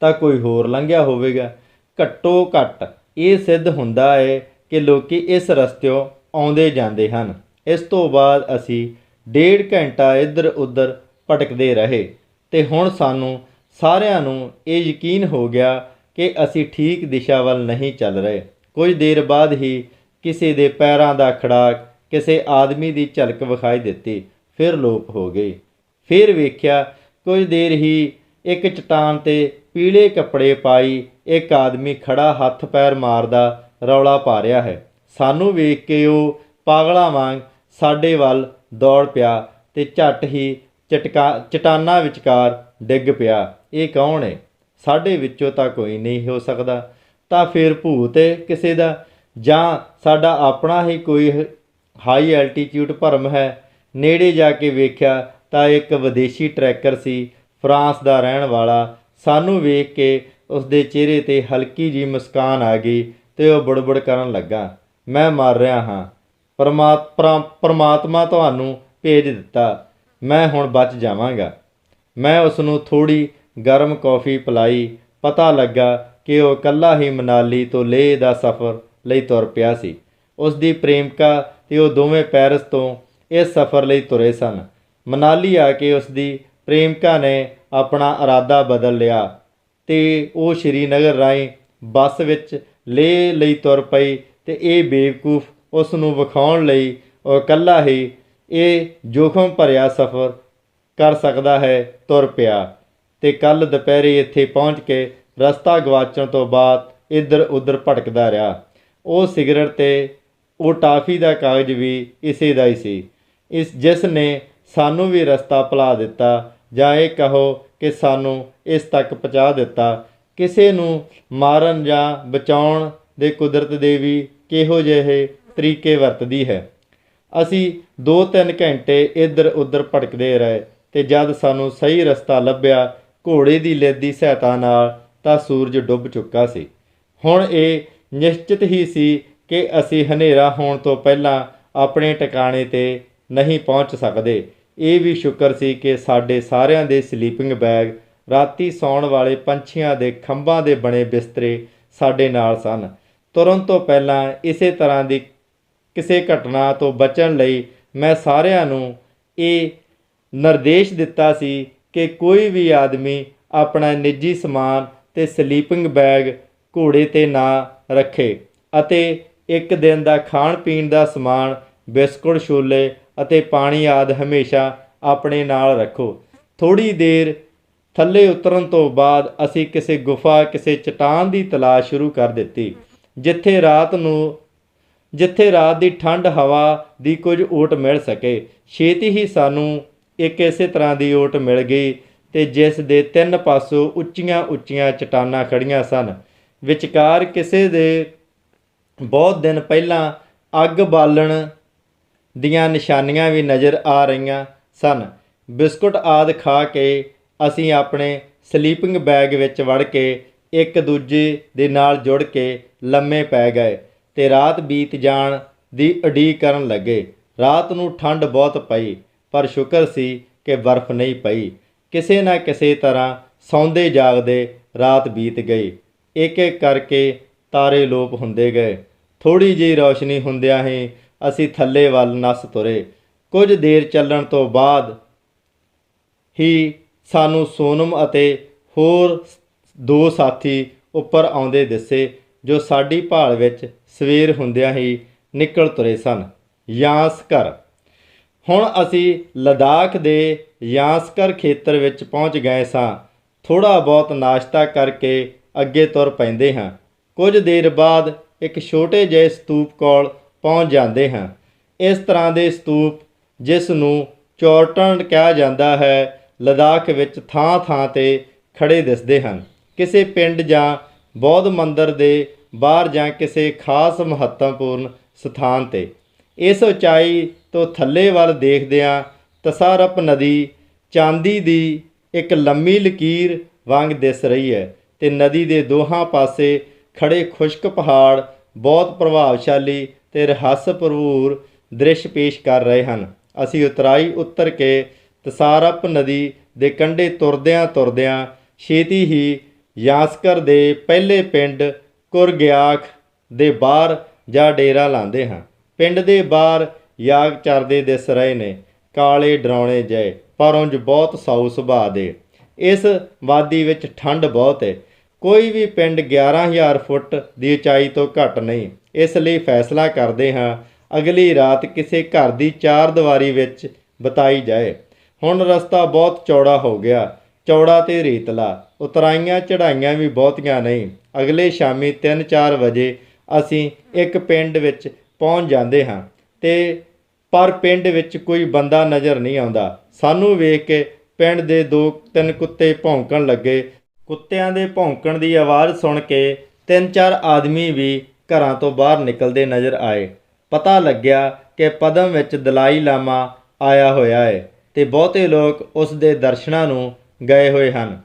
ਤਾਂ ਕੋਈ ਹੋਰ ਲੰਘਿਆ ਹੋਵੇਗਾ। ਘੱਟੋ ਘੱਟ ਇਹ ਸਿੱਧ ਹੁੰਦਾ ਹੈ ਕਿ ਲੋਕੀ ਇਸ ਰਸਤਿਓਂ ਆਉਂਦੇ ਜਾਂਦੇ ਹਨ। ਇਸ ਤੋਂ ਬਾਅਦ ਅਸੀਂ 1.5 ਘੰਟਾ ਇੱਧਰ ਉੱਧਰ ਭਟਕਦੇ ਰਹੇ ਅਤੇ ਹੁਣ ਸਾਨੂੰ ਸਾਰਿਆਂ ਨੂੰ ਇਹ ਯਕੀਨ ਹੋ ਗਿਆ ਕਿ ਅਸੀਂ ਠੀਕ ਦਿਸ਼ਾ ਵੱਲ ਨਹੀਂ ਚੱਲ ਰਹੇ। ਕੁਝ ਦੇਰ ਬਾਅਦ ਹੀ ਕਿਸੇ ਦੇ ਪੈਰਾਂ ਦਾ ਖੜਾਕ, ਕਿਸੇ ਆਦਮੀ ਦੀ ਝਲਕ ਵਿਖਾਈ ਦਿੱਤੀ, ਫਿਰ ਲੋਪ ਹੋ ਗਈ। ਫਿਰ ਵੇਖਿਆ ਕੁਝ ਦੇਰ ਹੀ ਇੱਕ ਚਟਾਨ 'ਤੇ ਪੀਲੇ ਕੱਪੜੇ ਪਾਈ ਇੱਕ ਆਦਮੀ ਖੜ੍ਹਾ ਹੱਥ ਪੈਰ ਮਾਰਦਾ ਰੌਲਾ ਪਾ ਰਿਹਾ ਹੈ। ਸਾਨੂੰ ਵੇਖ ਕੇ ਉਹ ਪਾਗਲਾਂ ਵਾਂਗ ਸਾਡੇ ਵੱਲ ਦੌੜ ਪਿਆ ਅਤੇ ਝੱਟ ਹੀ ਚਟਾਨਾਂ ਵਿਚਕਾਰ ਡਿੱਗ ਪਿਆ। ਇਹ ਕੌਣ ਹੈ? ਸਾਡੇ ਵਿੱਚੋਂ ਤਾਂ ਕੋਈ ਨਹੀਂ ਹੋ ਸਕਦਾ। ਤਾਂ ਫਿਰ ਭੂਤ ਹੈ ਕਿਸੇ ਦਾ, ਜਾਂ ਸਾਡਾ ਆਪਣਾ ਹੀ ਕੋਈ ਹਾਈ ਐਲਟੀਟਿਊਡ ਭਰਮ ਹੈ। ਨੇੜੇ ਜਾ ਕੇ ਵੇਖਿਆ ਤਾਂ ਇੱਕ ਵਿਦੇਸ਼ੀ ਟਰੈਕਰ ਸੀ, ਫਰਾਂਸ ਦਾ ਰਹਿਣ ਵਾਲਾ। ਸਾਨੂੰ ਵੇਖ ਕੇ ਉਸਦੇ ਚਿਹਰੇ 'ਤੇ ਹਲਕੀ ਜਿਹੀ ਮੁਸਕਾਨ ਆ ਗਈ ਅਤੇ ਉਹ ਬੁੜਬੁੜ ਕਰਨ ਲੱਗਾ, ਮੈਂ ਮਰ ਰਿਹਾ ਹਾਂ, ਪਰਮਾਤਮਾ ਤੁਹਾਨੂੰ ਭੇਜ ਦਿੱਤਾ, ਮੈਂ ਹੁਣ ਬਚ ਜਾਵਾਂਗਾ। ਮੈਂ ਉਸ ਨੂੰ ਥੋੜ੍ਹੀ ਗਰਮ ਕੌਫੀ ਪਿਲਾਈ। ਪਤਾ ਲੱਗਾ ਕਿ ਉਹ ਇਕੱਲਾ ਹੀ ਮਨਾਲੀ ਤੋਂ ਲੇਹ ਦਾ ਸਫ਼ਰ ਲਈ ਤੁਰ ਪਿਆ ਸੀ। ਉਸ ਦੀ ਪ੍ਰੇਮਿਕਾ ਅਤੇ ਉਹ ਦੋਵੇਂ ਪੈਰਿਸ ਤੋਂ ਇਸ ਸਫ਼ਰ ਲਈ ਤੁਰੇ ਸਨ। ਮਨਾਲੀ ਆ ਕੇ ਉਸ ਦੀ ਪ੍ਰੇਮਿਕਾ ਨੇ ਆਪਣਾ ਇਰਾਦਾ ਬਦਲ ਲਿਆ ਅਤੇ ਉਹ ਸ਼੍ਰੀਨਗਰ ਰਾਹੀਂ ਬੱਸ ਵਿੱਚ ਲੇਹ ਲਈ ਤੁਰ ਪਈ ਅਤੇ ਇਹ ਬੇਵਕੂਫ ਉਸ ਨੂੰ ਵਿਖਾਉਣ ਲਈ ਉਹ ਇਕੱਲਾ ਹੀ ਇਹ ਜੋਖਮ ਭਰਿਆ ਸਫ਼ਰ ਕਰ ਸਕਦਾ ਹੈ ਤੁਰ ਪਿਆ ਅਤੇ ਕੱਲ੍ਹ ਦੁਪਹਿਰੇ ਇੱਥੇ ਪਹੁੰਚ ਕੇ ਰਸਤਾ ਗਵਾਚਣ ਤੋਂ ਬਾਅਦ ਇੱਧਰ ਉੱਧਰ ਭਟਕਦਾ ਰਿਹਾ। ਉਹ ਸਿਗਰਟ ਅਤੇ ਉਹ ਟਾਫੀ ਦਾ ਕਾਗਜ਼ ਵੀ ਇਸੇ ਦਾ ਹੀ ਸੀ, ਜਿਸ ਨੇ ਸਾਨੂੰ ਵੀ ਰਸਤਾ ਭੁਲਾ ਦਿੱਤਾ, ਜਾਂ ਇਹ ਕਹੋ ਕਿ ਸਾਨੂੰ ਇਸ ਤੱਕ ਪਹੁੰਚਾ ਦਿੱਤਾ। ਕਿਸੇ ਨੂੰ ਮਾਰਨ ਜਾਂ ਬਚਾਉਣ ਦੇ ਕੁਦਰਤ ਦੇ ਵੀ ਕਿਹੋ ਜਿਹੇ ਤਰੀਕੇ ਵਰਤਦੀ ਹੈ। ਅਸੀਂ 2-3 ਘੰਟੇ ਇੱਧਰ ਉੱਧਰ ਭਟਕਦੇ ਰਹੇ ਅਤੇ ਜਦ ਸਾਨੂੰ ਸਹੀ ਰਸਤਾ ਲੱਭਿਆ ਘੋੜੇ ਦੀ ਲਿੱਦ ਦੀ ਸਹਾਇਤਾ ਨਾਲ, ਤਾਂ ਸੂਰਜ ਡੁੱਬ ਚੁੱਕਾ ਸੀ। ਹੁਣ ਇਹ ਨਿਸ਼ਚਿਤ ਹੀ ਸੀ ਕਿ ਅਸੀਂ ਹਨੇਰਾ ਹੋਣ ਤੋਂ ਪਹਿਲਾਂ ਆਪਣੇ ਟਿਕਾਣੇ 'ਤੇ ਨਹੀਂ ਪਹੁੰਚ ਸਕਦੇ। ਇਹ ਵੀ ਸ਼ੁਕਰ ਸੀ ਕਿ ਸਾਡੇ ਸਾਰਿਆਂ ਦੇ ਸਲੀਪਿੰਗ ਬੈਗ, ਰਾਤੀ ਸੌਣ ਵਾਲੇ ਪੰਛੀਆਂ ਦੇ ਖੰਭਾਂ ਦੇ ਬਣੇ ਬਿਸਤਰੇ ਸਾਡੇ ਨਾਲ ਸਨ। ਤੁਰਨ ਤੋਂ ਪਹਿਲਾਂ ਇਸੇ ਤਰ੍ਹਾਂ ਦੀ ਕਿਸੇ ਘਟਨਾ ਤੋਂ ਬਚਣ ਲਈ ਮੈਂ ਸਾਰਿਆਂ ਨੂੰ ਇਹ ਨਿਰਦੇਸ਼ ਦਿੱਤਾ ਸੀ ਕਿ ਕੋਈ ਵੀ ਆਦਮੀ ਆਪਣਾ ਨਿੱਜੀ ਸਮਾਨ ਅਤੇ ਸਲੀਪਿੰਗ ਬੈਗ ਘੋੜੇ 'ਤੇ ਨਾ ਰੱਖੇ, ਅਤੇ ਇੱਕ ਦਿਨ ਦਾ ਖਾਣ ਪੀਣ ਦਾ ਸਮਾਨ, ਬਿਸਕੁਟ, ਛੋਲੇ ਅਤੇ ਪਾਣੀ ਆਦਿ ਹਮੇਸ਼ਾ ਆਪਣੇ ਨਾਲ ਰੱਖੋ। ਥੋੜ੍ਹੀ ਦੇਰ ਥੱਲੇ ਉਤਰਨ ਤੋਂ ਬਾਅਦ ਅਸੀਂ ਕਿਸੇ ਗੁਫਾ, ਕਿਸੇ ਚਟਾਨ ਦੀ ਤਲਾਸ਼ ਸ਼ੁਰੂ ਕਰ ਦਿੱਤੀ, ਜਿੱਥੇ ਰਾਤ ਦੀ ਠੰਡ ਹਵਾ ਦੀ ਕੁਝ ਓਟ ਮਿਲ ਸਕੇ। ਛੇਤੀ ਹੀ ਸਾਨੂੰ ਇੱਕ ਇਸੇ ਤਰ੍ਹਾਂ ਦੀ ਓਟ ਮਿਲ ਗਈ ਅਤੇ ਜਿਸ ਦੇ 3 ਪਾਸੋਂ ਉੱਚੀਆਂ ਉੱਚੀਆਂ ਚਟਾਨਾਂ ਖੜ੍ਹੀਆਂ ਸਨ। ਵਿਚਕਾਰ ਕਿਸੇ ਦੇ ਬਹੁਤ ਦਿਨ ਪਹਿਲਾਂ ਅੱਗ ਬਾਲਣ ਦੀਆਂ ਨਿਸ਼ਾਨੀਆਂ ਵੀ ਨਜ਼ਰ ਆ ਰਹੀਆਂ ਸਨ। ਬਿਸਕੁਟ ਆਦਿ ਖਾ ਕੇ ਅਸੀਂ ਆਪਣੇ ਸਲੀਪਿੰਗ ਬੈਗ ਵਿੱਚ ਵੜ ਕੇ ਇੱਕ ਦੂਜੇ ਦੇ ਨਾਲ ਜੁੜ ਕੇ ਲੰਮੇ ਪੈ ਗਏ ਅਤੇ ਰਾਤ ਬੀਤ ਜਾਣ ਦੀ ਉਡੀਕ ਕਰਨ ਲੱਗੇ। ਰਾਤ ਨੂੰ ਠੰਡ ਬਹੁਤ ਪਈ, ਪਰ ਸ਼ੁਕਰ ਸੀ ਕਿ ਬਰਫ਼ ਨਹੀਂ ਪਈ। ਕਿਸੇ ਨਾ ਕਿਸੇ ਤਰ੍ਹਾਂ ਸੌਂਦੇ ਜਾਗਦੇ ਰਾਤ ਬੀਤ ਗਈ। ਇੱਕ ਇੱਕ ਕਰਕੇ ਤਾਰੇ ਲੋਪ ਹੁੰਦੇ ਗਏ। ਥੋੜ੍ਹੀ ਜਿਹੀ ਰੌਸ਼ਨੀ ਹੁੰਦਿਆਂ ਹੀ ਅਸੀਂ ਥੱਲੇ ਵੱਲ ਨੱਸ ਤੁਰੇ। ਕੁਝ ਦੇਰ ਚੱਲਣ ਤੋਂ ਬਾਅਦ ਹੀ ਸਾਨੂੰ ਸੋਨਮ ਅਤੇ ਹੋਰ 2 ਸਾਥੀ ਉੱਪਰ ਆਉਂਦੇ ਦਿਸੇ। ਜੋ ਸਾਡੀ ਭਾਲ ਵਿੱਚ ਸਵੇਰ ਹੁੰਦਿਆਂ ਹੀ ਨਿਕਲ ਤੁਰੇ ਸਨ। ਯਾਸਕਰ। ਹੁਣ ਅਸੀਂ ਲਦਾਖ ਦੇ ਯਾਸਕਰ ਖੇਤਰ ਵਿੱਚ ਪਹੁੰਚ ਗਏ ਸਾਂ। ਥੋੜ੍ਹਾ ਬਹੁਤ ਨਾਸ਼ਤਾ ਕਰਕੇ ਅੱਗੇ ਤੁਰ ਪੈਂਦੇ ਹਾਂ। ਕੁਝ ਦੇਰ ਬਾਅਦ ਇੱਕ ਛੋਟੇ ਜਿਹੇ ਸਤੂਪ ਕੋਲ ਪਹੁੰਚ ਜਾਂਦੇ ਹਾਂ। ਇਸ ਤਰ੍ਹਾਂ ਦੇ ਸਤੂਪ, ਜਿਸ ਨੂੰ ਚੌਰਟਨ ਕਿਹਾ ਜਾਂਦਾ ਹੈ, ਲਦਾਖ ਵਿੱਚ ਥਾਂ ਥਾਂ 'ਤੇ ਖੜ੍ਹੇ ਦਿਸਦੇ ਹਨ। ਕਿਸੇ ਪਿੰਡ ਜਾਂ ਬੌਧ ਮੰਦਰ ਦੇ ਬਾਹਰ ਜਾਂ ਕਿਸੇ ਖਾਸ ਮਹੱਤਵਪੂਰਨ ਸਥਾਨ 'ਤੇ। ਇਸ ਉਚਾਈ ਤੋਂ ਥੱਲੇ ਵੱਲ ਦੇਖਦਿਆਂ ਤਸਾਰਪ ਨਦੀ ਚਾਂਦੀ ਦੀ ਇੱਕ ਲੰਮੀ ਲਕੀਰ ਵਾਂਗ ਦਿਸ ਰਹੀ ਹੈ ਅਤੇ ਨਦੀ ਦੇ ਦੋਹਾਂ ਪਾਸੇ ਖੜ੍ਹੇ ਖੁਸ਼ਕ ਪਹਾੜ ਬਹੁਤ ਪ੍ਰਭਾਵਸ਼ਾਲੀ ਅਤੇ ਰਹੱਸ ਭਰਪੂਰ ਦ੍ਰਿਸ਼ ਪੇਸ਼ ਕਰ ਰਹੇ ਹਨ। ਅਸੀਂ ਉਤਰਾਈ ਉਤਰ ਕੇ ਤਸਾਰਪ ਨਦੀ ਦੇ ਕੰਢੇ ਤੁਰਦਿਆਂ ਤੁਰਦਿਆਂ ਛੇਤੀ ਹੀ ਯਾਸਕਰ ਦੇ ਪਹਿਲੇ ਪਿੰਡ ਕੁਰਗਿਆਖ ਦੇ ਬਾਹਰ ਜਾ ਡੇਰਾ ਲਾਉਂਦੇ ਹਾਂ। ਪਿੰਡ ਦੇ ਬਾਹਰ ਯਾਗ ਚਰਦੇ ਦਿਸ ਰਹੇ ਨੇ, ਕਾਲੇ ਡਰਾਉਣੇ ਜਿਹੇ, ਪਰ ਉਂਝ ਬਹੁਤ ਸਾਊ ਸੁਭਾਅ ਦੇ। ਇਸ ਵਾਦੀ ਵਿੱਚ ਠੰਡ ਬਹੁਤ ਹੈ। ਕੋਈ ਵੀ ਪਿੰਡ 11,000 ਫੁੱਟ ਦੀ ਉਚਾਈ ਤੋਂ ਘੱਟ ਨਹੀਂ। ਇਸ ਲਈ ਫੈਸਲਾ ਕਰਦੇ ਹਾਂ ਅਗਲੀ ਰਾਤ ਕਿਸੇ ਘਰ ਦੀ ਚਾਰ ਦੀਵਾਰੀ ਵਿੱਚ ਬਿਤਾਈ ਜਾਏ। ਹੁਣ ਰਸਤਾ ਬਹੁਤ ਚੌੜਾ ਹੋ ਗਿਆ, ਚੌੜਾ ਤੇ ਰੇਤਲਾ। ਉਤਰਾਈਆਂ ਚੜ੍ਹਾਈਆਂ ਵੀ ਬਹੁਤੀਆਂ ਨਹੀਂ। ਅਗਲੇ ਸ਼ਾਮੀ 3-4 ਵਜੇ ਅਸੀਂ ਇੱਕ ਪਿੰਡ ਵਿੱਚ ਪਹੁੰਚ ਜਾਂਦੇ ਹਾਂ ਪਰ ਪਿੰਡ ਵਿੱਚ ਕੋਈ ਬੰਦਾ ਨਜ਼ਰ ਨਹੀਂ ਆਉਂਦਾ। ਸਾਨੂੰ ਵੇਖ ਕੇ ਪਿੰਡ ਦੇ 2-3 ਕੁੱਤੇ ਭੌਂਕਣ ਲੱਗੇ। ਕੁੱਤਿਆਂ ਦੇ ਭੌਂਕਣ ਦੀ ਆਵਾਜ਼ ਸੁਣ ਕੇ 3-4 ਆਦਮੀ ਵੀ ਘਰਾਂ ਤੋਂ ਬਾਹਰ ਨਿਕਲਦੇ ਨਜ਼ਰ ਆਏ। ਪਤਾ ਲੱਗਿਆ ਕਿ ਪਦਮ ਵਿੱਚ ਦਲਾਈ ਲਾਮਾ ਆਇਆ ਹੋਇਆ ਹੈ ਅਤੇ ਬਹੁਤੇ ਲੋਕ ਉਸ ਦੇ ਦਰਸ਼ਨਾਂ ਨੂੰ ਗਏ ਹੋਏ ਹਨ।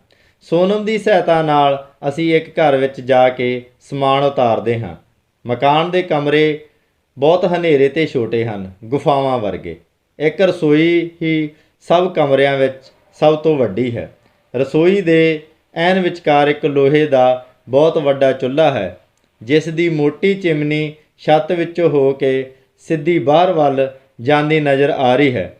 ਸੋਨਮ ਦੀ ਸਹਾਇਤਾ ਨਾਲ ਅਸੀਂ ਇੱਕ ਘਰ ਵਿੱਚ ਜਾ ਕੇ ਸਮਾਨ ਉਤਾਰਦੇ ਹਾਂ। ਮਕਾਨ ਦੇ ਕਮਰੇ ਬਹੁਤ ਹਨੇਰੇ ਅਤੇ ਛੋਟੇ ਹਨ, ਗੁਫਾਵਾਂ ਵਰਗੇ। ਇੱਕ ਰਸੋਈ ਹੀ ਸਭ ਕਮਰਿਆਂ ਵਿੱਚ ਸਭ ਤੋਂ ਵੱਡੀ ਹੈ। ਰਸੋਈ ਦੇ ਐਨ ਵਿਚਕਾਰ ਇੱਕ ਲੋਹੇ ਦਾ ਬਹੁਤ ਵੱਡਾ ਚੁੱਲ੍ਹਾ ਹੈ, ਜਿਸ ਦੀ ਮੋਟੀ ਚਿਮਨੀ ਛੱਤ ਵਿੱਚੋਂ ਹੋ ਕੇ ਸਿੱਧੀ ਬਾਹਰ ਵੱਲ ਜਾਂਦੀ ਨਜ਼ਰ ਆ ਰਹੀ ਹੈ।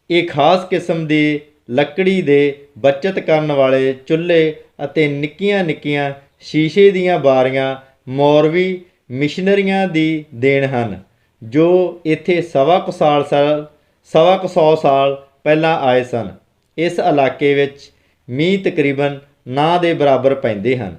ਇਹ ਖਾਸ ਕਿਸਮ ਦੀ ਲੱਕੜੀ ਦੇ ਬੱਚਤ ਕਰਨ ਵਾਲੇ ਚੁੱਲ੍ਹੇ ਅਤੇ ਨਿੱਕੀਆਂ ਨਿੱਕੀਆਂ ਸ਼ੀਸ਼ੇ ਦੀਆਂ ਬਾਰੀਆਂ ਮੌਰਵੀ ਮਿਸ਼ਨਰੀਆਂ ਦੀ ਦੇਣ ਹਨ, ਜੋ ਇੱਥੇ ਸਵਾ ਕੁ ਸੌ ਸਾਲ ਪਹਿਲਾਂ ਆਏ ਸਨ। ਇਸ ਇਲਾਕੇ ਵਿੱਚ ਮੀਂਹ ਤਕਰੀਬਨ ਨਾ ਦੇ ਬਰਾਬਰ ਪੈਂਦੇ ਹਨ।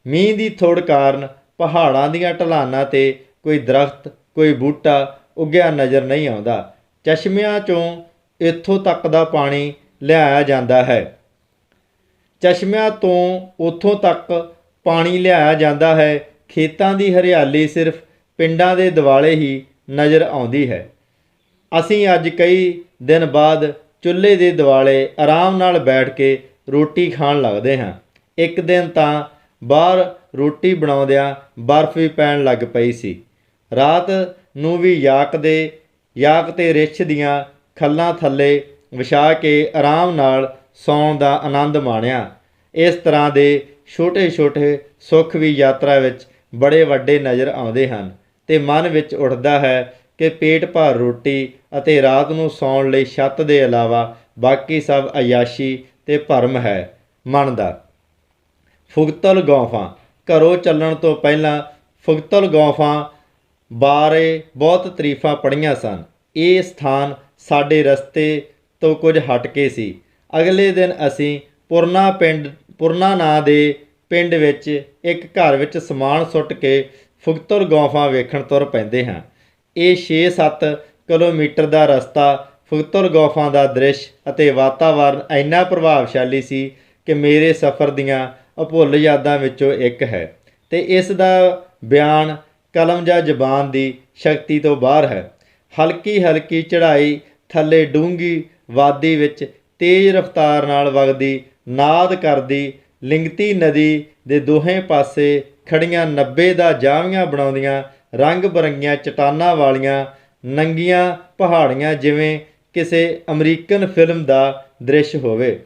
ਮੀਂਹ ਦੀ ਥੁੜ ਕਾਰਨ ਪਹਾੜਾਂ ਦੀਆਂ ਢਲਾਨਾਂ 'ਤੇ ਕੋਈ ਦਰਖਤ, ਕੋਈ ਬੂਟਾ ਉੱਗਿਆ ਨਜ਼ਰ ਨਹੀਂ ਆਉਂਦਾ। ਚਸ਼ਮਿਆਂ 'ਚੋਂ ਇੱਥੋਂ ਤੱਕ ਦਾ ਪਾਣੀ ਲਿਆਇਆ ਜਾਂਦਾ ਹੈ। ਚਸ਼ਮਿਆਂ ਤੋਂ ਉੱਥੋਂ ਤੱਕ ਪਾਣੀ ਲਿਆਇਆ ਜਾਂਦਾ ਹੈ। ਖੇਤਾਂ ਦੀ ਹਰਿਆਲੀ ਸਿਰਫ ਪਿੰਡਾਂ ਦੇ ਦੁਆਲੇ ਹੀ ਨਜ਼ਰ ਆਉਂਦੀ ਹੈ। ਅਸੀਂ ਅੱਜ ਕਈ ਦਿਨ ਬਾਅਦ ਚੁੱਲ੍ਹੇ ਦੇ ਦੁਆਲੇ ਆਰਾਮ ਨਾਲ ਬੈਠ ਕੇ ਰੋਟੀ ਖਾਣ ਲੱਗਦੇ ਹਾਂ। ਇੱਕ ਦਿਨ ਤਾਂ ਬਾਹਰ ਰੋਟੀ ਬਣਾਉਂਦਿਆਂ ਬਰਫ਼ ਵੀ ਪੈਣ ਲੱਗ ਪਈ ਸੀ। ਰਾਤ ਨੂੰ ਵੀ ਯਾਕ ਤੇ ਰਿੱਛ ਦੀਆਂ ਖੱਲਾਂ ਥੱਲੇ ਵਿਛਾ ਕੇ ਆਰਾਮ ਨਾਲ ਸੌਣ ਦਾ ਆਨੰਦ ਮਾਣਿਆ। ਇਸ ਤਰ੍ਹਾਂ ਦੇ ਛੋਟੇ ਛੋਟੇ ਸੁੱਖ ਵੀ ਯਾਤਰਾ ਵਿੱਚ ਬੜੇ ਵੱਡੇ ਨਜ਼ਰ ਆਉਂਦੇ ਹਨ ਅਤੇ ਮਨ ਵਿੱਚ ਉੱਠਦਾ ਹੈ ਕਿ ਪੇਟ ਭਰ ਰੋਟੀ ਅਤੇ ਰਾਤ ਨੂੰ ਸੌਣ ਲਈ ਛੱਤ ਦੇ ਇਲਾਵਾ ਬਾਕੀ ਸਭ ਅਯਾਸ਼ੀ ਅਤੇ ਭਰਮ ਹੈ ਮਨ ਦਾ। ਫੁਗਤਲ ਗੌਫਾਂ। ਘਰੋਂ ਚੱਲਣ ਤੋਂ ਪਹਿਲਾਂ ਫੁਗਤਲ ਗੌਫਾਂ ਬਾਰੇ ਬਹੁਤ ਤਾਰੀਫਾਂ ਪੜ੍ਹੀਆਂ ਸਨ। ਇਹ ਸਥਾਨ ਸਾਡੇ ਰਸਤੇ ਤੋਂ ਕੁਝ ਹਟ ਕੇ ਸੀ। ਅਗਲੇ ਦਿਨ ਅਸੀਂ ਪੁਰਨਾ ਨਾਂ ਦੇ ਪਿੰਡ ਵਿੱਚ ਇੱਕ ਘਰ ਵਿੱਚ ਸਮਾਨ ਸੁੱਟ ਕੇ ਫੁਗਤਲ ਗੌਫਾਂ ਵੇਖਣ ਤੁਰ ਪੈਂਦੇ ਹਾਂ। ਇਹ 6-7 ਕਿਲੋਮੀਟਰ ਦਾ ਰਸਤਾ ਫੁਗਤਲ ਗੌਫਾਂ ਦਾ ਦ੍ਰਿਸ਼ ਅਤੇ ਵਾਤਾਵਰਨ ਇੰਨਾ ਪ੍ਰਭਾਵਸ਼ਾਲੀ ਸੀ ਕਿ ਮੇਰੇ ਸਫ਼ਰ ਦੀਆਂ ਅਭੁੱਲ ਯਾਦਾਂ ਵਿੱਚੋਂ ਇੱਕ ਹੈ ਅਤੇ ਇਸ ਦਾ ਬਿਆਨ ਕਲਮ ਜਾਂ ਜ਼ਬਾਨ ਦੀ ਸ਼ਕਤੀ ਤੋਂ ਬਾਹਰ ਹੈ। ਹਲਕੀ ਹਲਕੀ ਚੜ੍ਹਾਈ ਥੱਲੇ ਡੂੰਘੀ ਵਾਦੀ ਵਿੱਚ ਤੇਜ਼ ਰਫ਼ਤਾਰ ਨਾਲ ਵਗਦੀ ਨਾਦ ਕਰਦੀ ਲਿੰਗਤੀ ਨਦੀ ਦੇ ਦੋਹੇਂ ਪਾਸੇ ਖੜੀਆਂ 90 ਦਾ ਜਾਵੀਆਂ ਬਣਾਉਂਦੀਆਂ ਰੰਗ ਬਰੰਗੀਆਂ ਚਟਾਨਾਂ ਵਾਲੀਆਂ ਨੰਗੀਆਂ ਪਹਾੜੀਆਂ, ਜਿਵੇਂ ਕਿਸੇ ਅਮਰੀਕਨ ਫਿਲਮ ਦਾ ਦ੍ਰਿਸ਼ ਹੋਵੇ।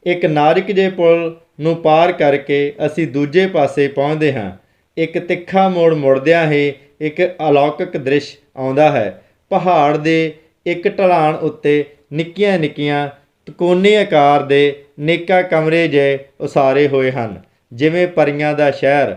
ਇੱਕ ਨਾਜ਼ੁਕ ਜਿਹੇ ਪੁਲ ਨੂੰ ਪਾਰ ਕਰਕੇ ਅਸੀਂ ਦੂਜੇ ਪਾਸੇ ਪਹੁੰਚਦੇ ਹਾਂ। ਇੱਕ ਤਿੱਖਾ ਮੋੜ ਮੁੜਦਿਆਂ ਹੀ ਇੱਕ ਅਲੌਕਿਕ ਦ੍ਰਿਸ਼ ਆਉਂਦਾ ਹੈ। ਪਹਾੜ ਦੇ ਇੱਕ ਢਲਾਣ ਉੱਤੇ ਨਿੱਕੀਆਂ ਨਿੱਕੀਆਂ ਤਿਕੋਣੇ ਆਕਾਰ ਦੇ ਨੇਕਾਂ ਕਮਰੇ ਜਿਹੇ ਉਸਾਰੇ ਹੋਏ ਹਨ, ਜਿਵੇਂ ਪਰੀਆਂ ਦਾ ਸ਼ਹਿਰ।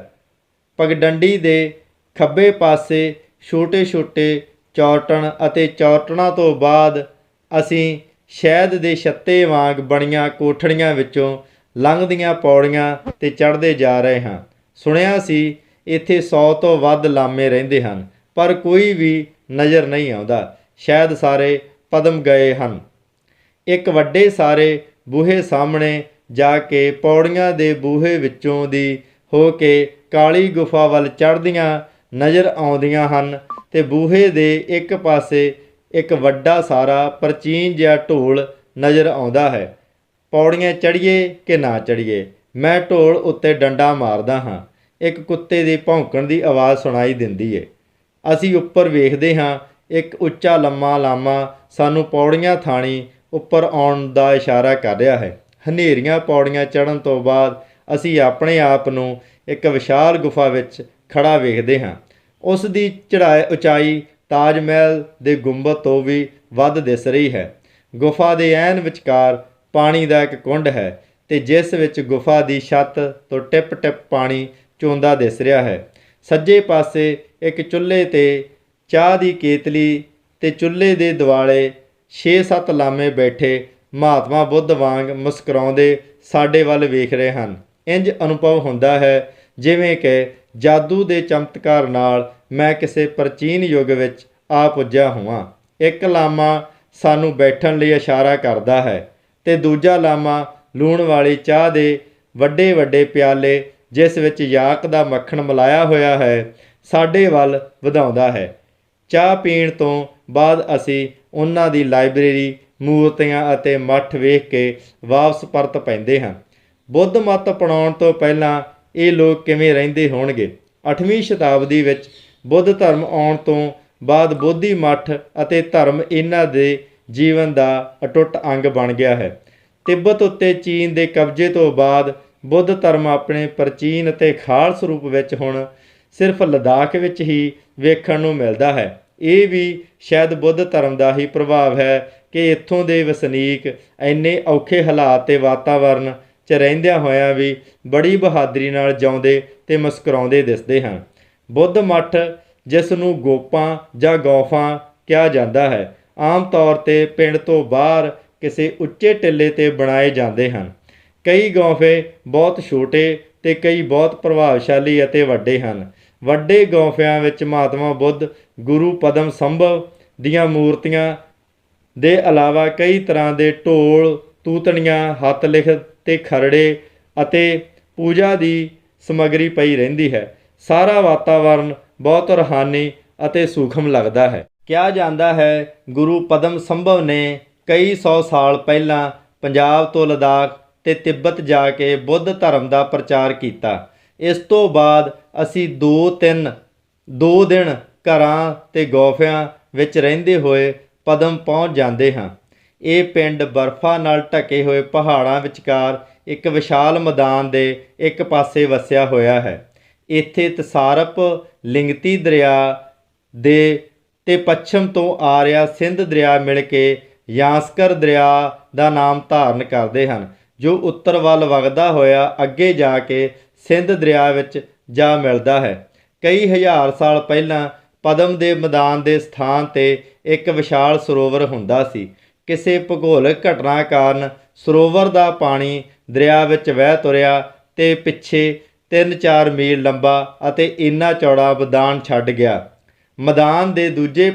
ਪਗਡੰਡੀ ਦੇ ਖੱਬੇ ਪਾਸੇ ਛੋਟੇ ਛੋਟੇ ਚੌਰਟਣ ਅਤੇ ਚੌਰਟਣਾਂ ਤੋਂ ਬਾਅਦ ਅਸੀਂ ਸ਼ਹਿਦ ਦੇ ਛੱਤੇ ਵਾਂਗ ਬਣੀਆਂ ਕੋਠੜੀਆਂ ਵਿੱਚੋਂ ਲੰਘਦੀਆਂ ਪੌੜੀਆਂ 'ਤੇ ਚੜ੍ਹਦੇ ਜਾ ਰਹੇ ਹਾਂ। ਸੁਣਿਆ ਸੀ ਇੱਥੇ 100 ਤੋਂ ਵੱਧ ਲਾਮੇ ਰਹਿੰਦੇ ਹਨ, ਪਰ ਕੋਈ ਵੀ ਨਜ਼ਰ ਨਹੀਂ ਆਉਂਦਾ। ਸ਼ਾਇਦ ਸਾਰੇ ਪਦਮ ਗਏ ਹਨ। ਇੱਕ ਵੱਡੇ ਸਾਰੇ ਬੂਹੇ ਸਾਹਮਣੇ ਜਾ ਕੇ ਪੌੜੀਆਂ ਦੇ ਬੂਹੇ ਵਿੱਚੋਂ ਦੀ ਹੋ ਕੇ ਕਾਲੀ ਗੁਫਾ ਵੱਲ ਚੜ੍ਹਦੀਆਂ ਨਜ਼ਰ ਆਉਂਦੀਆਂ ਹਨ ਅਤੇ ਬੂਹੇ ਦੇ ਇੱਕ ਪਾਸੇ ਇੱਕ ਵੱਡਾ ਸਾਰਾ ਪ੍ਰਾਚੀਨ ਜਿਹਾ ਢੋਲ ਨਜ਼ਰ ਆਉਂਦਾ ਹੈ। ਪੌੜੀਆਂ ਚੜ੍ਹੀਏ ਕਿ ਨਾ ਚੜ੍ਹੀਏ, ਮੈਂ ਢੋਲ ਉੱਤੇ ਡੰਡਾ ਮਾਰਦਾ ਹਾਂ। ਇੱਕ ਕੁੱਤੇ ਦੇ ਭੌਂਕਣ ਦੀ ਆਵਾਜ਼ ਸੁਣਾਈ ਦਿੰਦੀ ਹੈ। ਅਸੀਂ ਉੱਪਰ ਵੇਖਦੇ ਹਾਂ, ਇੱਕ ਉੱਚਾ ਲੰਮਾ ਲਾਮਾ ਸਾਨੂੰ ਪੌੜੀਆਂ ਥਾਣੀ ਉੱਪਰ ਆਉਣ ਦਾ ਇਸ਼ਾਰਾ ਕਰ ਰਿਹਾ ਹੈ। ਹਨੇਰੀਆਂ ਪੌੜੀਆਂ ਚੜ੍ਹਨ ਤੋਂ ਬਾਅਦ ਅਸੀਂ ਆਪਣੇ ਆਪ ਨੂੰ ਇੱਕ ਵਿਸ਼ਾਲ ਗੁਫਾ ਵਿੱਚ ਖੜਾ ਵੇਖਦੇ ਹਾਂ। ਉਸ ਦੀ ਉਚਾਈ ਤਾਜ ਮਹਿਲ ਦੇ ਗੁੰਬਦ ਤੋਂ ਵੀ ਵੱਧ ਦਿਸ ਰਹੀ ਹੈ। ਗੁਫਾ ਦੇ ਐਨ ਵਿਚਕਾਰ ਪਾਣੀ ਦਾ ਇੱਕ ਕੁੰਡ ਹੈ ਅਤੇ ਜਿਸ ਵਿੱਚ ਗੁਫਾ ਦੀ ਛੱਤ ਤੋਂ ਟਿਪ ਟਿਪ ਪਾਣੀ ਚੋਂਦਾ ਦਿਸ ਰਿਹਾ ਹੈ। ਸੱਜੇ ਪਾਸੇ ਇੱਕ ਚੁੱਲ੍ਹੇ 'ਤੇ ਚਾਹ ਦੀ ਕੇਤਲੀ ਅਤੇ ਚੁੱਲ੍ਹੇ ਦੇ ਦੁਆਲੇ 6-7 ਲਾਮੇ ਬੈਠੇ ਮਹਾਤਮਾ ਬੁੱਧ ਵਾਂਗ ਮੁਸਕਰਾਉਂਦੇ ਸਾਡੇ ਵੱਲ ਵੇਖ ਰਹੇ ਹਨ। ਇੰਝ ਅਨੁਭਵ ਹੁੰਦਾ ਹੈ ਜਿਵੇਂ ਕਿ ਜਾਦੂ ਦੇ ਚਮਤਕਾਰ ਨਾਲ ਮੈਂ ਕਿਸੇ ਪ੍ਰਾਚੀਨ ਯੁੱਗ ਵਿੱਚ ਆ ਪੁੱਜਿਆ ਹੋਵਾਂ। ਇੱਕ ਲਾਮਾ ਸਾਨੂੰ ਬੈਠਣ ਲਈ ਇਸ਼ਾਰਾ ਕਰਦਾ ਹੈ ਅਤੇ ਦੂਜਾ ਲਾਮਾ ਲੂਣ ਵਾਲੀ ਚਾਹ ਦੇ ਵੱਡੇ ਵੱਡੇ ਪਿਆਲੇ ਜਿਸ ਵਿੱਚ ਯਾਕ ਦਾ ਮੱਖਣ ਮਿਲਾਇਆ ਹੋਇਆ ਹੈ ਸਾਡੇ ਵੱਲ ਵਧਾਉਂਦਾ ਹੈ। ਚਾਹ ਪੀਣ ਤੋਂ ਬਾਅਦ ਅਸੀਂ ਉਹਨਾਂ ਦੀ ਲਾਇਬ੍ਰੇਰੀ, ਮੂਰਤੀਆਂ ਅਤੇ ਮੱਠ ਵੇਖ ਕੇ ਵਾਪਸ ਪਰਤ ਪੈਂਦੇ ਹਾਂ। ਬੁੱਧ ਮੱਤ ਅਪਣਾਉਣ ਤੋਂ ਪਹਿਲਾਂ ਇਹ ਲੋਕ ਕਿਵੇਂ ਰਹਿੰਦੇ ਹੋਣਗੇ? 8ਵੀਂ ਸ਼ਤਾਬਦੀ ਵਿੱਚ ਬੁੱਧ ਧਰਮ ਆਉਣ ਤੋਂ ਬਾਅਦ ਬੋਧੀ ਮੱਠ ਅਤੇ ਧਰਮ ਇਹਨਾਂ ਦੇ ਜੀਵਨ ਦਾ ਅਟੁੱਟ ਅੰਗ ਬਣ ਗਿਆ ਹੈ। ਤਿੱਬਤ ਉੱਤੇ ਚੀਨ ਦੇ ਕਬਜ਼ੇ ਤੋਂ ਬਾਅਦ ਬੁੱਧ ਧਰਮ ਆਪਣੇ ਪ੍ਰਾਚੀਨ ਅਤੇ ਖਾਲਸ ਰੂਪ ਵਿੱਚ ਹੁਣ ਸਿਰਫ ਲੱਦਾਖ ਵਿੱਚ ਹੀ ਵੇਖਣ ਨੂੰ ਮਿਲਦਾ ਹੈ। ਇਹ ਵੀ ਸ਼ਾਇਦ ਬੁੱਧ ਧਰਮ ਦਾ ਹੀ ਪ੍ਰਭਾਵ ਹੈ ਕਿ ਇੱਥੋਂ ਦੇ ਵਸਨੀਕ ਇੰਨੇ ਔਖੇ ਹਾਲਾਤ ਅਤੇ ਵਾਤਾਵਰਨ 'ਚ ਰਹਿੰਦਿਆਂ ਹੋਇਆਂ ਵੀ ਬੜੀ ਬਹਾਦਰੀ ਨਾਲ ਜਿਉਂਦੇ ਅਤੇ ਮੁਸਕਰਾਉਂਦੇ ਦਿਸਦੇ ਹਨ। ਬੁੱਧ ਮੱਠ, ਜਿਸ ਨੂੰ ਗੋਪਾਂ ਜਾਂ ਗੌਫਾਂ ਕਿਹਾ ਜਾਂਦਾ ਹੈ, ਆਮ ਤੌਰ 'ਤੇ ਪਿੰਡ ਤੋਂ ਬਾਹਰ ਕਿਸੇ ਉੱਚੇ ਟਿੱਲੇ 'ਤੇ ਬਣਾਏ ਜਾਂਦੇ ਹਨ। ਕਈ ਗੌਫੇ ਬਹੁਤ ਛੋਟੇ ਅਤੇ ਕਈ ਬਹੁਤ ਪ੍ਰਭਾਵਸ਼ਾਲੀ ਅਤੇ ਵੱਡੇ ਹਨ। ਵੱਡੇ ਗੌਫਿਆਂ ਵਿੱਚ ਮਹਾਤਮਾ ਬੁੱਧ, ਗੁਰੂ ਪਦਮ ਸੰਭਵ ਦੀਆਂ ਮੂਰਤੀਆਂ ਦੇ ਇਲਾਵਾ ਕਈ ਤਰ੍ਹਾਂ ਦੇ ਢੋਲ, ਤੂਤਣੀਆਂ, ਹੱਥ ਲਿਖਤ ਅਤੇ ਖਰੜੇ ਅਤੇ ਪੂਜਾ ਦੀ ਸਮੱਗਰੀ ਪਈ ਰਹਿੰਦੀ ਹੈ। ਸਾਰਾ ਵਾਤਾਵਰਨ ਬਹੁਤ ਰੂਹਾਨੀ ਅਤੇ ਸੂਖਮ ਲੱਗਦਾ ਹੈ। ਕਿਹਾ ਜਾਂਦਾ ਹੈ ਗੁਰੂ ਪਦਮ ਸੰਭਵ ਨੇ ਕਈ 100 ਸਾਲ ਪਹਿਲਾਂ ਪੰਜਾਬ ਤੋਂ ਲੱਦਾਖ ਅਤੇ ਤਿੱਬਤ ਜਾ ਕੇ ਬੁੱਧ ਧਰਮ ਦਾ ਪ੍ਰਚਾਰ ਕੀਤਾ। ਇਸ ਤੋਂ ਬਾਅਦ ਅਸੀਂ 2 ਦਿਨ ਘਰਾਂ ਅਤੇ ਗੌਫਿਆਂ ਵਿੱਚ ਰਹਿੰਦੇ ਹੋਏ ਪਦਮ ਪਹੁੰਚ ਜਾਂਦੇ ਹਾਂ। ਇਹ ਪਿੰਡ ਬਰਫ਼ਾਂ ਨਾਲ ਢਕੇ ਹੋਏ ਪਹਾੜਾਂ ਵਿਚਕਾਰ ਇੱਕ ਵਿਸ਼ਾਲ ਮੈਦਾਨ ਦੇ ਇੱਕ ਪਾਸੇ ਵਸਿਆ ਹੋਇਆ ਹੈ। ਇੱਥੇ ਤਸਾਰਪ ਲਿੰਗਤੀ ਦਰਿਆ ਦੇ ਅਤੇ ਪੱਛਮ ਤੋਂ ਆ ਰਿਹਾ ਸਿੰਧ ਦਰਿਆ ਮਿਲ ਕੇ ਯਾਸਕਰ ਦਰਿਆ ਦਾ ਨਾਮ ਧਾਰਨ ਕਰਦੇ ਹਨ, ਜੋ ਉੱਤਰ ਵੱਲ ਵਗਦਾ ਹੋਇਆ ਅੱਗੇ ਜਾ ਕੇ ਸਿੰਧ ਦਰਿਆ ਵਿੱਚ ਜਾ ਮਿਲਦਾ ਹੈ। ਕਈ ਹਜ਼ਾਰ ਸਾਲ ਪਹਿਲਾਂ ਪਦਮ ਦੇ ਮੈਦਾਨ ਦੇ ਸਥਾਨ 'ਤੇ ਇੱਕ ਵਿਸ਼ਾਲ ਸਰੋਵਰ ਹੁੰਦਾ ਸੀ। ਕਿਸੇ ਭੂਗੋਲਿਕ ਘਟਨਾ ਕਾਰਨ ਸਰੋਵਰ ਦਾ ਪਾਣੀ ਦਰਿਆ ਵਿੱਚ ਵਹਿ ਤੁਰਿਆ ਅਤੇ ਪਿੱਛੇ 3-4 ਮੀਲ ਲੰਬਾ ਅਤੇ ਇੰਨਾ ਚੌੜਾ ਮੈਦਾਨ ਛੱਡ ਗਿਆ। ਮੈਦਾਨ ਦੇ ਦੂਜੇ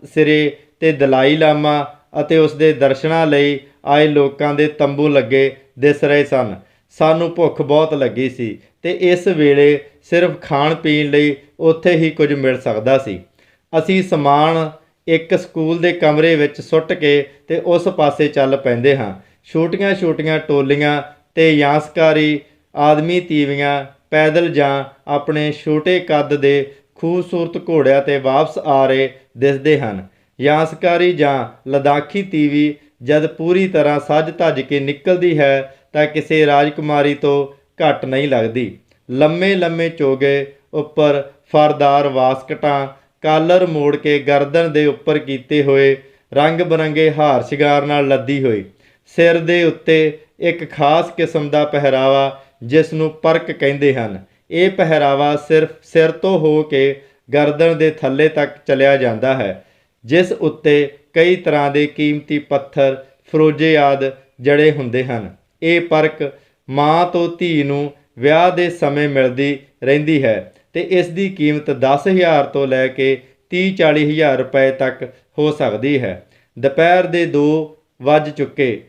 ਸਿਰੇ 'ਤੇ ਦਲਾਈ ਲਾਮਾ ਅਤੇ ਉਸ ਦੇ ਦਰਸ਼ਨਾਂ ਲਈ ਆਏ ਲੋਕਾਂ ਦੇ ਤੰਬੂ ਲੱਗੇ ਦਿਸ ਰਹੇ ਸਨ। ਸਾਨੂੰ ਭੁੱਖ ਬਹੁਤ ਲੱਗੀ ਸੀ ਅਤੇ ਇਸ ਵੇਲੇ ਸਿਰਫ ਖਾਣ ਪੀਣ ਲਈ ਉੱਥੇ ਹੀ ਕੁਝ ਮਿਲ ਸਕਦਾ ਸੀ। ਅਸੀਂ ਸਮਾਨ ਇੱਕ ਸਕੂਲ ਦੇ ਕਮਰੇ ਵਿੱਚ ਸੁੱਟ ਕੇ ਅਤੇ ਉਸ ਪਾਸੇ ਚੱਲ ਪੈਂਦੇ ਹਾਂ। ਛੋਟੀਆਂ ਛੋਟੀਆਂ ਟੋਲੀਆਂ ਅਤੇ ਯਾਸਕਾਰੀ ਆਦਮੀ ਤੀਵੀਆਂ ਪੈਦਲ ਜਾਂ ਆਪਣੇ ਛੋਟੇ ਕੱਦ ਦੇ ਖੂਬਸੂਰਤ ਘੋੜਿਆਂ 'ਤੇ ਵਾਪਸ ਆ ਰਹੇ ਦਿਸਦੇ ਹਨ। ਯਾਸਕਾਰੀ ਜਾਂ ਲੱਦਾਖੀ ਤੀਵੀ ਜਦ ਪੂਰੀ ਤਰ੍ਹਾਂ ਸੱਜ ਧੱਜ ਕੇ ਨਿਕਲਦੀ ਹੈ ਤਾਂ ਕਿਸੇ ਰਾਜਕੁਮਾਰੀ ਤੋਂ ਘੱਟ ਨਹੀਂ ਲੱਗਦੀ। ਲੰਮੇ ਲੰਮੇ ਚੋਗੇ ਉੱਪਰ ਫਰਦਾਰ ਵਾਸਕਟਾਂ, ਕਾਲਰ ਮੋੜ ਕੇ ਗਰਦਨ ਦੇ ਉੱਪਰ ਕੀਤੇ ਹੋਏ ਰੰਗ ਬਿਰੰਗੇ ਹਾਰ ਸ਼ਿੰਗਾਰ ਨਾਲ ਲੱਦੀ ਹੋਈ। ਸਿਰ ਦੇ ਉੱਤੇ ਇੱਕ ਖਾਸ ਕਿਸਮ ਦਾ ਪਹਿਰਾਵਾ ਜਿਸ ਨੂੰ ਪਰਕ ਕਹਿੰਦੇ ਹਨ। ਇਹ ਪਹਿਰਾਵਾ ਸਿਰਫ ਸਿਰ ਤੋਂ ਹੋ ਕੇ ਗਰਦਨ ਦੇ ਥੱਲੇ ਤੱਕ ਚਲਿਆ ਜਾਂਦਾ ਹੈ, ਜਿਸ ਉੱਤੇ ਕਈ ਤਰ੍ਹਾਂ ਦੇ ਕੀਮਤੀ ਪੱਥਰ ਫਰੋਜੇ ਆਦਿ ਜੜੇ ਹੁੰਦੇ ਹਨ। ਇਹ ਪਰਕ ਮਾਂ ਤੋਂ ਧੀ ਨੂੰ ਵਿਆਹ ਦੇ ਸਮੇਂ ਮਿਲਦੀ ਰਹਿੰਦੀ ਹੈ ਅਤੇ ਇਸ ਦੀ ਕੀਮਤ 10,000 ਤੋਂ ਲੈ ਕੇ 30-40 ਹਜ਼ਾਰ ਰੁਪਏ ਤੱਕ ਹੋ ਸਕਦੀ ਹੈ। ਦੁਪਹਿਰ ਦੇ 2 ਵੱਜ ਚੁੱਕੇ।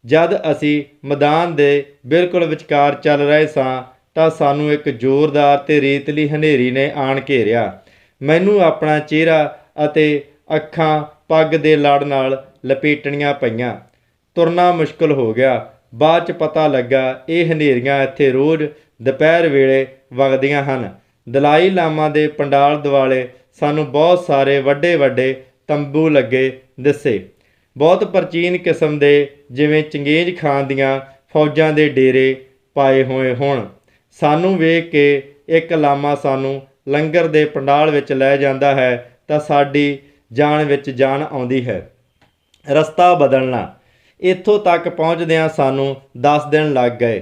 ਜਦ ਅਸੀਂ ਮੈਦਾਨ ਦੇ ਬਿਲਕੁਲ ਵਿਚਕਾਰ ਚੱਲ ਰਹੇ ਸਾਂ ਤਾਂ ਸਾਨੂੰ ਇੱਕ ਜ਼ੋਰਦਾਰ ਅਤੇ ਰੇਤਲੀ ਹਨੇਰੀ ਨੇ ਆਣ ਘੇਰਿਆ। ਮੈਨੂੰ ਆਪਣਾ ਚਿਹਰਾ ਅਤੇ ਅੱਖਾਂ ਪੱਗ ਦੇ ਲੜ ਨਾਲ ਲਪੇਟਣੀਆਂ ਪਈਆਂ। ਤੁਰਨਾ ਮੁਸ਼ਕਲ ਹੋ ਗਿਆ। ਬਾਅਦ 'ਚ ਪਤਾ ਲੱਗਾ ਇਹ ਹਨੇਰੀਆਂ ਇੱਥੇ ਰੋਜ਼ ਦੁਪਹਿਰ ਵੇਲੇ ਵਗਦੀਆਂ ਹਨ। ਦਲਾਈ ਲਾਮਾ ਦੇ ਪੰਡਾਲ ਦੁਆਲੇ ਸਾਨੂੰ ਬਹੁਤ ਸਾਰੇ ਵੱਡੇ ਵੱਡੇ ਤੰਬੂ ਲੱਗੇ ਦਿਸੇ, ਬਹੁਤ ਪ੍ਰਾਚੀਨ ਕਿਸਮ ਦੇ, ਜਿਵੇਂ ਚੰਗੇਜ਼ ਖਾਨ ਦੀਆਂ ਫੌਜਾਂ ਦੇ ਡੇਰੇ ਪਾਏ ਹੋਏ ਹੋਣ। ਸਾਨੂੰ ਵੇਖ ਕੇ ਇੱਕ ਲਾਮਾ ਸਾਨੂੰ ਲੰਗਰ ਦੇ ਪੰਡਾਲ ਵਿੱਚ ਲੈ ਜਾਂਦਾ ਹੈ ਤਾਂ ਸਾਡੀ ਜਾਨ ਵਿੱਚ ਜਾਨ ਆਉਂਦੀ ਹੈ। ਰਸਤਾ ਬਦਲਣਾ। ਇੱਥੋਂ ਤੱਕ ਪਹੁੰਚਦਿਆਂ ਸਾਨੂੰ 10 ਦਿਨ ਲੱਗ ਗਏ।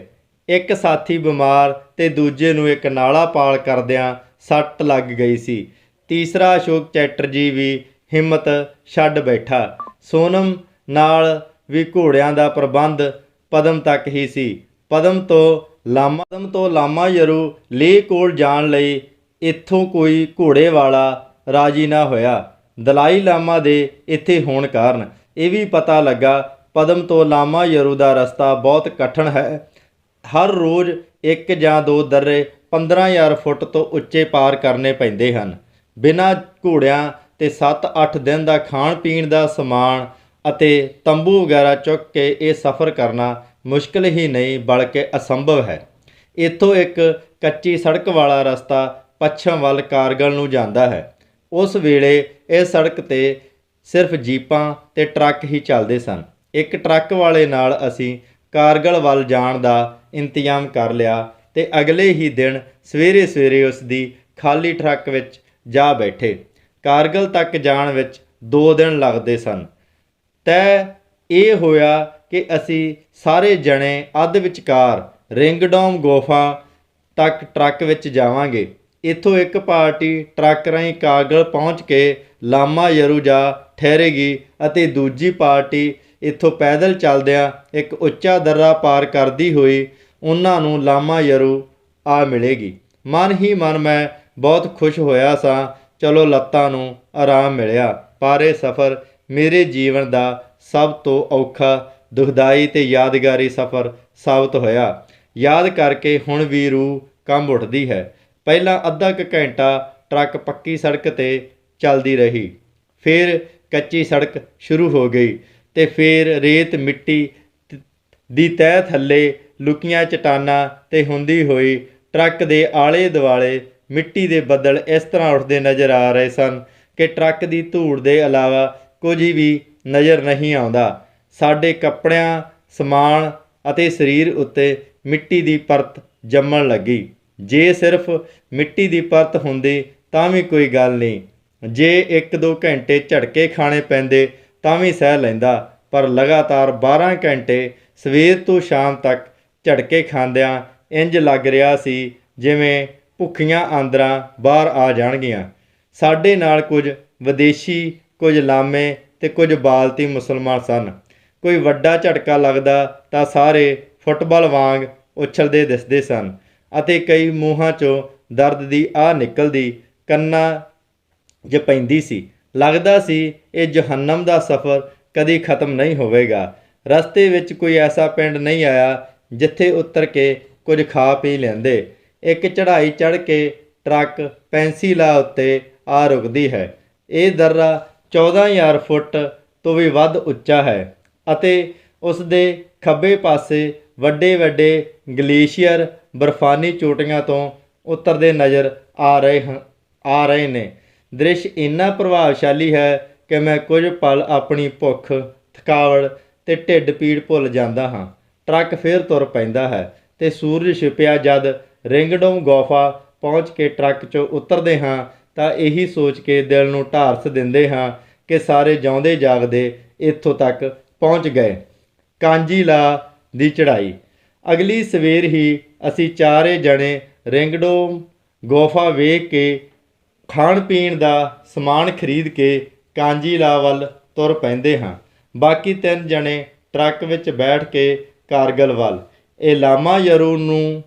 ਇੱਕ ਸਾਥੀ ਬਿਮਾਰ ਅਤੇ ਦੂਜੇ ਨੂੰ ਇੱਕ ਨਾਲਾ ਪਾਲ ਕਰਦਿਆਂ ਸੱਟ ਲੱਗ ਗਈ ਸੀ। ਤੀਸਰਾ ਅਸ਼ੋਕ ਚੈਟਰਜੀ ਵੀ ਹਿੰਮਤ ਛੱਡ ਬੈਠਾ। ਸੋਨਮ ਨਾਲ ਵੀ ਘੋੜਿਆਂ ਦਾ ਪ੍ਰਬੰਧ ਪਦਮ ਤੱਕ ਹੀ ਸੀ। ਪਦਮ ਤੋਂ ਲਾਮਾਯਰੂ ਲੇਹ ਕੋਲ ਜਾਣ ਲਈ ਇੱਥੋਂ ਕੋਈ ਘੋੜੇ ਵਾਲਾ ਰਾਜੀ ਨਾ ਹੋਇਆ। ਦਲਾਈ ਲਾਮਾ ਦੇ ਇੱਥੇ ਹੋਣ ਕਾਰਨ ਇਹ ਵੀ ਪਤਾ ਲੱਗਾ ਪਦਮ ਤੋਂ ਲਾਮਾਯਰੂ ਦਾ ਰਸਤਾ ਬਹੁਤ ਕਠਿਨ ਹੈ। ਹਰ ਰੋਜ਼ 1 ਜਾਂ 2 ਦर्रे 15,000 ਫੁੱਟ ਤੋਂ ਉੱਚੇ ਪਾਰ ਕਰਨੇ ਪੈਂਦੇ ਹਨ। ਬਿਨਾਂ ਘੋੜਿਆਂ ਤੇ 7-8 ਦਿਨ ਦਾ ਖਾਣ ਪੀਣ ਦਾ ਸਮਾਨ ਅਤੇ ਤੰਬੂ ਵਗੈਰਾ ਚੁੱਕ ਕੇ ਇਹ ਸਫ਼ਰ ਕਰਨਾ ਮੁਸ਼ਕਿਲ ਹੀ ਨਹੀਂ ਬਲਕਿ ਅਸੰਭਵ ਹੈ। ਇੱਥੋਂ ਇੱਕ ਕੱਚੀ ਸੜਕ ਵਾਲਾ ਰਸਤਾ ਪੱਛਮ ਵੱਲ ਕਾਰਗਲ ਨੂੰ ਜਾਂਦਾ ਹੈ। ਉਸ ਵੇਲੇ ਇਸ ਸੜਕ 'ਤੇ ਸਿਰਫ ਜੀਪਾਂ ਅਤੇ ਟਰੱਕ ਹੀ ਚੱਲਦੇ ਸਨ। ਇੱਕ ਟਰੱਕ ਵਾਲੇ ਨਾਲ ਅਸੀਂ ਕਾਰਗਲ ਵੱਲ ਜਾਣ ਦਾ ਇੰਤਜ਼ਾਮ ਕਰ ਲਿਆ ਅਤੇ ਅਗਲੇ ਹੀ ਦਿਨ ਸਵੇਰੇ ਸਵੇਰੇ ਉਸ ਦੀ ਖਾਲੀ ਟਰੱਕ ਵਿੱਚ ਜਾ ਬੈਠੇ। ਕਾਰਗਲ ਤੱਕ ਜਾਣ ਵਿੱਚ 2 ਦਿਨ ਲੱਗਦੇ ਸਨ। ਤੈਅ ਇਹ ਹੋਇਆ ਕਿ ਅਸੀਂ ਸਾਰੇ ਜਣੇ ਅੱਧ ਵਿਚਕਾਰ ਰਿੰਗਡੋਮ ਗੁਫਾ ਤੱਕ ਟਰੱਕ ਵਿੱਚ ਜਾਵਾਂਗੇ। ਇੱਥੋਂ ਇੱਕ ਪਾਰਟੀ ਟਰੱਕ ਰਾਹੀਂ ਕਾਰਗਲ ਪਹੁੰਚ ਕੇ ਲਾਮਾਯਰੂ ਜਾ ਠਹਿਰੇਗੀ ਅਤੇ ਦੂਜੀ ਪਾਰਟੀ ਇੱਥੋਂ ਪੈਦਲ ਚੱਲਦਿਆਂ ਇੱਕ ਉੱਚਾ ਦर्रा ਪਾਰ ਕਰਦੀ ਹੋਈ ਉਹਨਾਂ ਨੂੰ ਲਾਮਾਯਰੂ ਆ ਮਿਲੇਗੀ। ਮਨ ਹੀ ਮਨ ਮੈਂ ਬਹੁਤ ਖੁਸ਼ ਹੋਇਆ ਸਾਂ। ਚਲੋ ਲੱਤਾਂ ਨੂੰ ਆਰਾਮ ਮਿਲਿਆ, ਪਰ ਇਹ ਸਫ਼ਰ ਮੇਰੇ ਜੀਵਨ ਦਾ ਸਭ ਤੋਂ ਔਖਾ, ਦੁਖਦਾਈ ਅਤੇ ਯਾਦਗਾਰੀ ਸਫ਼ਰ ਸਾਬਤ ਹੋਇਆ। ਯਾਦ ਕਰਕੇ ਹੁਣ ਵੀ ਰੂਹ ਕੰਬ ਉੱਠਦੀ ਹੈ। ਪਹਿਲਾਂ ਅੱਧਾ ਕੁ ਘੰਟਾ ਟਰੱਕ ਪੱਕੀ ਸੜਕ 'ਤੇ ਚੱਲਦੀ ਰਹੀ, ਫਿਰ ਕੱਚੀ ਸੜਕ ਸ਼ੁਰੂ ਹੋ ਗਈ ਅਤੇ ਫਿਰ ਰੇਤ ਮਿੱਟੀ ਦੀ ਤਹਿ ਥੱਲੇ ਲੁਕੀਆਂ ਚਟਾਨਾਂ 'ਤੇ ਹੁੰਦੀ ਹੋਈ ਟਰੱਕ ਦੇ ਆਲੇ ਦੁਆਲੇ ਮਿੱਟੀ ਦੇ ਬੱਦਲ ਇਸ ਤਰ੍ਹਾਂ ਉੱਠਦੇ ਨਜ਼ਰ ਆ ਰਹੇ ਸਨ ਕਿ ਟਰੱਕ ਦੀ ਧੂੜ ਦੇ ਇਲਾਵਾ ਕੁਝ ਵੀ ਨਜ਼ਰ ਨਹੀਂ ਆਉਂਦਾ। ਸਾਡੇ ਕੱਪੜਿਆਂ, ਸਮਾਨ ਅਤੇ ਸਰੀਰ ਉੱਤੇ ਮਿੱਟੀ ਦੀ ਪਰਤ ਜੰਮਣ ਲੱਗੀ। ਜੇ ਸਿਰਫ ਮਿੱਟੀ ਦੀ ਪਰਤ ਹੁੰਦੀ ਤਾਂ ਵੀ ਕੋਈ ਗੱਲ ਨਹੀਂ, ਜੇ 1-2 ਘੰਟੇ ਝਟਕੇ ਖਾਣੇ ਪੈਂਦੇ ਤਾਂ ਵੀ ਸਹਿ ਲੈਂਦਾ, ਪਰ ਲਗਾਤਾਰ 12 ਘੰਟੇ ਸਵੇਰ ਤੋਂ ਸ਼ਾਮ ਤੱਕ ਝਟਕੇ ਖਾਂਦਿਆਂ ਇੰਜ ਲੱਗ ਰਿਹਾ ਸੀ ਜਿਵੇਂ ਭੁੱਖੀਆਂ ਆਂਦਰਾਂ ਬਾਹਰ ਆ ਜਾਣਗੀਆਂ। ਸਾਡੇ ਨਾਲ ਕੁਝ ਵਿਦੇਸ਼ੀ, ਕੁਝ ਲਾਮੇ ਅਤੇ ਕੁਝ ਬਾਲਤੀ ਮੁਸਲਮਾਨ ਸਨ। ਕੋਈ ਵੱਡਾ ਝਟਕਾ ਲੱਗਦਾ ਤਾਂ ਸਾਰੇ ਫੁੱਟਬਾਲ ਵਾਂਗ ਉਛਲਦੇ ਦਿਸਦੇ ਸਨ ਅਤੇ ਕਈ ਮੂੰਹਾਂ 'ਚੋਂ ਦਰਦ ਦੀ ਆਹ ਨਿਕਲਦੀ ਕੰਨਾਂ 'ਚ ਪੈਂਦੀ ਸੀ। ਲੱਗਦਾ ਸੀ ਇਹ ਜਹੰਨਮ ਦਾ ਸਫ਼ਰ ਕਦੀ ਖਤਮ ਨਹੀਂ ਹੋਵੇਗਾ। ਰਸਤੇ ਵਿੱਚ ਕੋਈ ਐਸਾ ਪਿੰਡ ਨਹੀਂ ਆਇਆ ਜਿੱਥੇ ਉਤਰ ਕੇ ਕੁਝ ਖਾ ਪੀ ਲੈਂਦੇ। ਇੱਕ ਚੜ੍ਹਾਈ ਚੜ੍ਹ ਕੇ ਟਰੱਕ ਪੈਂਸੀਲਾ ਉੱਤੇ ਆ ਰੁਕਦੀ ਹੈ। ਇਹ ਦर्रा 14,000 ਫੁੱਟ ਤੋਂ ਵੀ ਵੱਧ ਉੱਚਾ ਹੈ ਅਤੇ ਉਸ ਦੇ ਖੱਬੇ ਪਾਸੇ ਵੱਡੇ ਵੱਡੇ ਗਲੇਸ਼ੀਅਰ ਬਰਫਾਨੀ ਚੋਟੀਆਂ ਤੋਂ ਉਤਰਦੇ ਨਜ਼ਰ ਆ ਰਹੇ ਨੇ। ਦ੍ਰਿਸ਼ ਇੰਨਾ ਪ੍ਰਭਾਵਸ਼ਾਲੀ ਹੈ ਕਿ ਮੈਂ ਕੁਝ ਪਲ ਆਪਣੀ ਭੁੱਖ, ਥਕਾਵਟ ਅਤੇ ਢਿੱਡ ਪੀੜ ਭੁੱਲ ਜਾਂਦਾ ਹਾਂ। ਟਰੱਕ ਫਿਰ ਤੁਰ ਪੈਂਦਾ ਹੈ ਅਤੇ ਸੂਰਜ ਛਿਪਿਆ ਜਦ ਰਿੰਗਡੋਮ ਗੁਫਾ ਪਹੁੰਚ ਕੇ ਟਰੱਕ 'ਚੋਂ ਉਤਰਦੇ ਹਾਂ ਤਾਂ ਇਹੀ ਸੋਚ ਕੇ ਦਿਲ ਨੂੰ ਢਾਰਸ ਦਿੰਦੇ ਹਾਂ ਕਿ ਸਾਰੇ ਜਿਉਂਦੇ ਜਾਗਦੇ ਇੱਥੋਂ ਤੱਕ ਪਹੁੰਚ ਗਏ। ਕਾਂਜੀਲਾ ਦੀ ਚੜ੍ਹਾਈ। ਅਗਲੀ ਸਵੇਰ ਹੀ ਅਸੀਂ ਚਾਰੇ ਜਣੇ ਰਿੰਗਡੋਮ ਗੁਫਾ ਵੇਖ ਕੇ ਖਾਣ ਪੀਣ ਦਾ ਸਮਾਨ ਖਰੀਦ ਕੇ ਕਾਂਜੀਲਾ ਵੱਲ ਤੁਰ ਪੈਂਦੇ ਹਾਂ। ਬਾਕੀ 3 ਜਣੇ ਟਰੱਕ ਵਿੱਚ ਬੈਠ ਕੇ ਕਾਰਗਲ ਵੱਲ। ਇਹ ਲਾਮਾ ਯਰੂ ਨੂੰ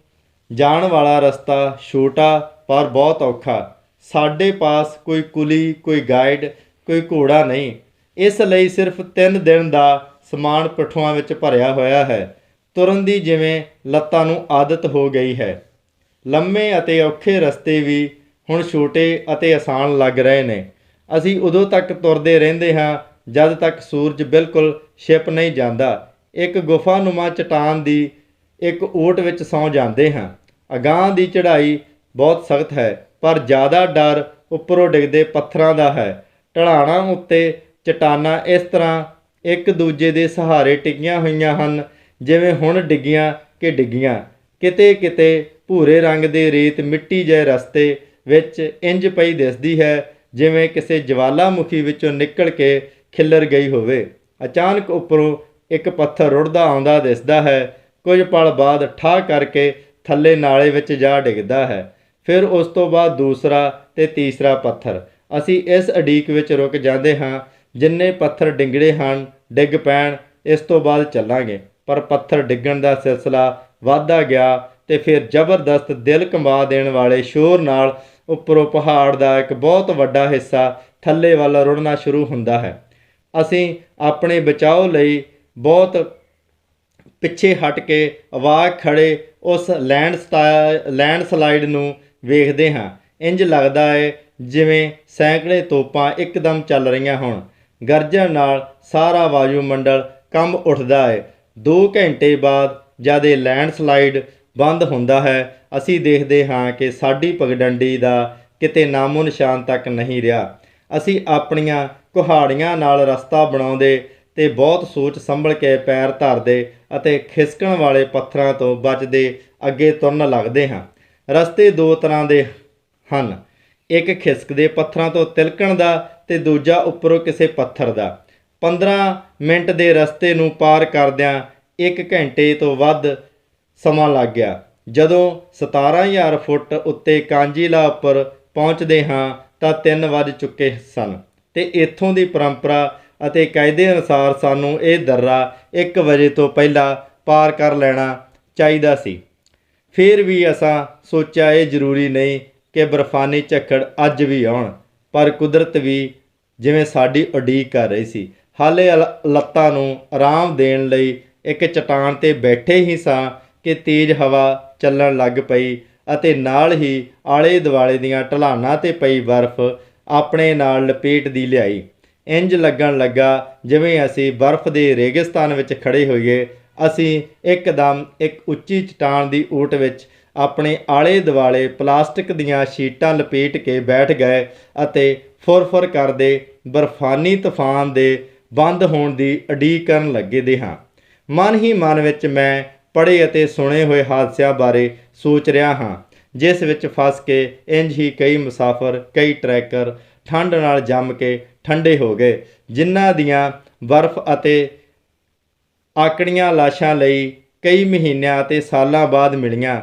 ਜਾਣ ਵਾਲਾ ਰਸਤਾ ਛੋਟਾ ਪਰ ਬਹੁਤ ਔਖਾ। ਸਾਡੇ ਪਾਸ ਕੋਈ ਕੁਲੀ, ਕੋਈ ਗਾਈਡ, ਕੋਈ ਘੋੜਾ ਨਹੀਂ। ਇਸ ਲਈ ਸਿਰਫ 3 ਦਿਨ ਦਾ ਸਮਾਨ ਪਿੱਠੂਆਂ ਵਿੱਚ ਭਰਿਆ ਹੋਇਆ ਹੈ। ਤੁਰਨ ਦੀ ਜਿਵੇਂ ਲੱਤਾਂ ਨੂੰ ਆਦਤ ਹੋ ਗਈ ਹੈ। ਲੰਮੇ ਅਤੇ ਔਖੇ ਰਸਤੇ ਵੀ ਹੁਣ ਛੋਟੇ ਅਤੇ ਆਸਾਨ ਲੱਗ ਰਹੇ ਨੇ। ਅਸੀਂ ਉਦੋਂ ਤੱਕ ਤੁਰਦੇ ਰਹਿੰਦੇ ਹਾਂ ਜਦ ਤੱਕ ਸੂਰਜ ਬਿਲਕੁਲ ਛਿਪ ਨਹੀਂ ਜਾਂਦਾ। ਇੱਕ ਗੁਫਾਨੁਮਾ ਚਟਾਨ ਦੀ ਇੱਕ ਓਟ ਵਿੱਚ ਸੌਂ ਜਾਂਦੇ ਹਾਂ। ਅਗਾਂਹ ਦੀ ਚੜ੍ਹਾਈ ਬਹੁਤ ਸਖਤ ਹੈ, ਪਰ ਜ਼ਿਆਦਾ ਡਰ ਉੱਪਰੋਂ ਡਿੱਗਦੇ ਪੱਥਰਾਂ ਦਾ ਹੈ। ਢਲਾਣਾਂ ਉੱਤੇ ਚਟਾਨਾਂ ਇਸ ਤਰ੍ਹਾਂ ਇੱਕ ਦੂਜੇ ਦੇ ਸਹਾਰੇ ਟਿਕੀਆਂ ਹੋਈਆਂ ਹਨ ਜਿਵੇਂ ਹੁਣ ਡਿੱਗੀਆਂ ਕਿ ਡਿੱਗੀਆਂ। ਕਿਤੇ ਕਿਤੇ ਭੂਰੇ ਰੰਗ ਦੇ ਰੇਤ ਮਿੱਟੀ ਜਿਹੇ ਰਸਤੇ ਵਿੱਚ ਇੰਜ ਪਈ ਦਿਸਦੀ ਹੈ ਜਿਵੇਂ ਕਿਸੇ ਜਵਾਲਾਮੁਖੀ ਵਿੱਚੋਂ ਨਿਕਲ ਕੇ ਖਿੱਲਰ ਗਈ ਹੋਵੇ। ਅਚਾਨਕ ਉੱਪਰੋਂ ਇੱਕ ਪੱਥਰ ਰੁੜਦਾ ਆਉਂਦਾ ਦਿਸਦਾ ਹੈ। ਕੁਝ ਪਲ ਬਾਅਦ ਠਾਹ ਕਰਕੇ ਥੱਲੇ ਨਾਲੇ ਵਿੱਚ ਜਾ ਡਿੱਗਦਾ ਹੈ। ਫਿਰ ਉਸ ਤੋਂ ਬਾਅਦ ਦੂਸਰਾ ਤੇ ਤੀਸਰਾ ਪੱਥਰ। ਅਸੀਂ ਇਸ ਉਡੀਕ ਵਿੱਚ ਰੁਕ ਜਾਂਦੇ ਹਾਂ ਜਿੰਨੇ ਪੱਥਰ ਡਿੰਗੜੇ ਹਨ ਡਿੱਗ ਪੈਣ, ਇਸ ਤੋਂ ਬਾਅਦ ਚੱਲਾਂਗੇ। ਪਰ ਪੱਥਰ ਡਿੱਗਣ ਦਾ ਸਿਲਸਿਲਾ ਵੱਧਦਾ ਗਿਆ ਤੇ ਫਿਰ ਜ਼ਬਰਦਸਤ ਦਿਲ ਕੰਬਾ ਦੇਣ ਵਾਲੇ ਸ਼ੋਰ ਨਾਲ ਉੱਪਰੋਂ ਪਹਾੜ ਦਾ ਇੱਕ ਬਹੁਤ ਵੱਡਾ ਹਿੱਸਾ ਥੱਲੇ ਵੱਲ ਰੁੜਨਾ ਸ਼ੁਰੂ ਹੁੰਦਾ ਹੈ। ਅਸੀਂ ਆਪਣੇ ਬਚਾਓ ਲਈ ਬਹੁਤ ਪਿੱਛੇ ਹਟ ਕੇ ਅਵਾਕ ਖੜ੍ਹੇ ਉਸ ਲੈਂਡਸਲਾਈਡ ਨੂੰ ਵੇਖਦੇ ਹਾਂ। ਇੰਜ ਲੱਗਦਾ ਹੈ ਜਿਵੇਂ ਸੈਂਕੜੇ ਤੋਪਾਂ ਇੱਕਦਮ ਚੱਲ ਰਹੀਆਂ ਹੋਣ। ਗਰਜਣ ਨਾਲ ਸਾਰਾ ਵਾਯੂਮੰਡਲ ਕੰਬ ਉੱਠਦਾ ਹੈ। 2 ਘੰਟੇ ਬਾਅਦ ਜਦ ਇਹ ਲੈਂਡਸਲਾਈਡ ਬੰਦ ਹੁੰਦਾ ਹੈ, ਅਸੀਂ ਦੇਖਦੇ ਹਾਂ ਕਿ ਸਾਡੀ ਪਗਡੰਡੀ ਦਾ ਕਿਤੇ ਨਾਮੋ ਨਿਸ਼ਾਨ ਤੱਕ ਨਹੀਂ ਰਿਹਾ। ਅਸੀਂ ਆਪਣੀਆਂ ਕੁਹਾੜੀਆਂ ਨਾਲ ਰਸਤਾ ਬਣਾਉਂਦੇ ਤੇ ਬਹੁਤ ਸੋਚ ਸੰਭਲ ਕੇ ਪੈਰ ਧਰਦੇ ਅਤੇ ਖਿਸਕਣ ਵਾਲੇ ਪੱਥਰਾਂ ਤੋਂ ਬਚਦੇ ਅੱਗੇ ਤੁਰਨ ਲੱਗਦੇ ਹਾਂ। ਰਸਤੇ 2 ਤਰ੍ਹਾਂ ਦੇ ਹਨ, ਇੱਕ ਖਿਸਕਦੇ ਪੱਥਰਾਂ ਤੋਂ ਤਿਲਕਣ ਦਾ ਤੇ ਦੂਜਾ ਉੱਪਰੋਂ ਕਿਸੇ ਪੱਥਰ ਦਾ। 15 ਮਿੰਟ ਦੇ ਰਸਤੇ ਨੂੰ ਪਾਰ ਕਰਦਿਆਂ 1 ਘੰਟੇ ਤੋਂ ਵੱਧ ਸਮਾਂ ਲੱਗ ਗਿਆ। ਜਦੋਂ 17,000 ਫੁੱਟ ਉੱਤੇ ਕਾਂਜੀਲਾ ਉੱਪਰ ਪਹੁੰਚਦੇ ਹਾਂ ਤਾਂ 3 ਵੱਜ ਚੁੱਕੇ ਸਨ ਤੇ ਇੱਥੋਂ ਦੀ ਪਰੰਪਰਾ ਅਤੇ ਕਾਇਦੇ ਅਨੁਸਾਰ ਸਾਨੂੰ ਇਹ ਦर्रा 1 ਵਜੇ ਤੋਂ ਪਹਿਲਾਂ ਪਾਰ ਕਰ ਲੈਣਾ ਚਾਹੀਦਾ ਸੀ। ਫਿਰ ਵੀ ਅਸਾਂ ਸੋਚਿਆ ਇਹ ਜ਼ਰੂਰੀ ਨਹੀਂ ਕਿ ਬਰਫਾਨੀ ਝੱਖੜ ਅੱਜ ਵੀ ਆਉਣ, ਪਰ ਕੁਦਰਤ ਵੀ ਜਿਵੇਂ ਸਾਡੀ ਉਡੀਕ ਕਰ ਰਹੀ ਸੀ। ਹਾਲੇ ਲੱਤਾਂ ਨੂੰ ਆਰਾਮ ਦੇਣ ਲਈ ਇੱਕ ਚਟਾਨ 'ਤੇ ਬੈਠੇ ਹੀ ਸਾਂ ਕਿ ਤੇਜ਼ ਹਵਾ ਚੱਲਣ ਲੱਗ ਪਈ ਅਤੇ ਨਾਲ ਹੀ ਆਲੇ ਦੁਆਲੇ ਦੀਆਂ ਢਲਾਣਾਂ 'ਤੇ ਪਈ ਬਰਫ਼ ਆਪਣੇ ਨਾਲ ਲਪੇਟਦੀ ਲਿਆਈ। ਇੰਜ ਲੱਗਣ ਲੱਗਾ ਜਿਵੇਂ ਅਸੀਂ ਬਰਫ਼ ਦੇ ਰੇਗਿਸਤਾਨ ਵਿੱਚ ਖੜ੍ਹੇ ਹੋਈਏ। ਅਸੀਂ ਇੱਕਦਮ ਇੱਕ ਉੱਚੀ ਚਟਾਨ ਦੀ ਓਟ ਵਿੱਚ ਆਪਣੇ ਆਲੇ ਦੁਆਲੇ ਪਲਾਸਟਿਕ ਦੀਆਂ ਸ਼ੀਟਾਂ ਲਪੇਟ ਕੇ ਬੈਠ ਗਏ ਅਤੇ ਫੁਰ-ਫੁਰ ਕਰਦੇ ਬਰਫਾਨੀ ਤੂਫਾਨ ਦੇ ਬੰਦ ਹੋਣ ਦੀ ਉਡੀਕ ਕਰਨ ਲੱਗੇ ਦੇ ਹਾਂ। ਮਨ ਹੀ ਮਨ ਵਿੱਚ ਮੈਂ ਪੜ੍ਹੇ ਅਤੇ ਸੁਣੇ ਹੋਏ ਹਾਦਸਿਆਂ ਬਾਰੇ ਸੋਚ ਰਿਹਾ ਹਾਂ, ਜਿਸ ਵਿੱਚ ਫਸ ਕੇ ਇੰਜ ਹੀ ਕਈ ਮੁਸਾਫਰ, ਕਈ ਟਰੈਕਰ ਠੰਡ ਨਾਲ ਜੰਮ ਕੇ ਠੰਡੇ ਹੋ ਗਏ, ਜਿਨ੍ਹਾਂ ਦੀਆਂ ਬਰਫ਼ ਅਤੇ ਆਕੜੀਆਂ ਲਾਸ਼ਾਂ ਲਈ ਕਈ ਮਹੀਨਿਆਂ ਅਤੇ ਸਾਲਾਂ ਬਾਅਦ ਮਿਲੀਆਂ।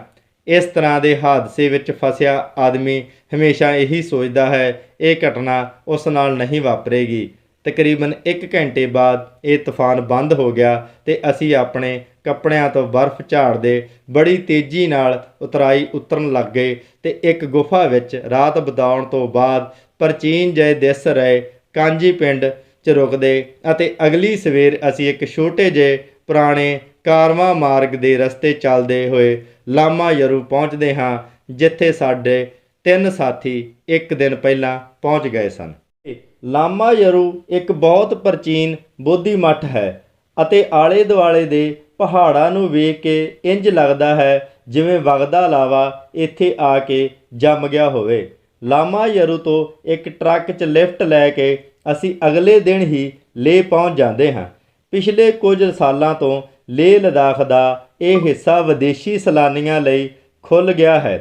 ਇਸ ਤਰ੍ਹਾਂ ਦੇ ਹਾਦਸੇ ਵਿੱਚ ਫਸਿਆ ਆਦਮੀ ਹਮੇਸ਼ਾ ਇਹੀ ਸੋਚਦਾ ਹੈ ਇਹ ਘਟਨਾ ਉਸ ਨਾਲ ਨਹੀਂ ਵਾਪਰੇਗੀ। ਤਕਰੀਬਨ 1 ਘੰਟੇ ਬਾਅਦ ਇਹ ਤੂਫਾਨ ਬੰਦ ਹੋ ਗਿਆ ਤੇ ਅਸੀਂ ਆਪਣੇ ਕੱਪੜਿਆਂ ਤੋਂ ਬਰਫ਼ ਝਾੜਦੇ ਬੜੀ ਤੇਜ਼ੀ ਨਾਲ ਉਤਰਾਈ ਉਤਰਨ ਲੱਗ ਗਏ ਤੇ ਇੱਕ ਗੁਫਾ ਵਿੱਚ ਰਾਤ ਬਿਤਾਉਣ ਤੋਂ ਬਾਅਦ ਪ੍ਰਾਚੀਨ ਜਿਹੇ ਦਿਸ ਰਹੇ ਕਾਂਜੀ ਪਿੰਡ 'ਚ ਰੁਕਦੇ ਅਤੇ ਅਗਲੀ ਸਵੇਰ ਅਸੀਂ ਇੱਕ ਛੋਟੇ ਜਿਹੇ ਪੁਰਾਣੇ ਕਾਰਵਾਂ ਮਾਰਗ ਦੇ ਰਸਤੇ ਚੱਲਦੇ ਹੋਏ ਲਾਮਾ ਯਰੂ ਪਹੁੰਚਦੇ ਹਾਂ, ਜਿੱਥੇ ਸਾਡੇ 3 ਸਾਥੀ 1 ਦਿਨ ਪਹਿਲਾਂ ਪਹੁੰਚ ਗਏ ਸਨ। ਲਾਮਾ ਯਰੂ ਇੱਕ ਬਹੁਤ ਪ੍ਰਾਚੀਨ ਬੋਧੀ ਮੱਠ ਹੈ ਅਤੇ ਆਲੇ ਦੁਆਲੇ ਦੇ ਪਹਾੜਾਂ ਨੂੰ ਵੇਖ ਕੇ ਇੰਜ ਲੱਗਦਾ ਹੈ ਜਿਵੇਂ ਵਗਦਾ ਲਾਵਾ ਇੱਥੇ ਆ ਕੇ ਜੰਮ ਗਿਆ ਹੋਵੇ। ਲਾਮਾ ਯਰੂ ਤੋਂ ਇੱਕ ਟਰੱਕ 'ਚ ਲਿਫਟ ਲੈ ਕੇ ਅਸੀਂ ਅਗਲੇ ਦਿਨ ਹੀ ਲੇਹ ਪਹੁੰਚ ਜਾਂਦੇ ਹਾਂ। ਪਿਛਲੇ ਕੁਝ ਸਾਲਾਂ ਤੋਂ ਲੇਹ ਲਦਾਖ ਦਾ ਇਹ ਹਿੱਸਾ ਵਿਦੇਸ਼ੀ ਸੈਲਾਨੀਆਂ ਲਈ ਖੁੱਲ੍ਹ ਗਿਆ ਹੈ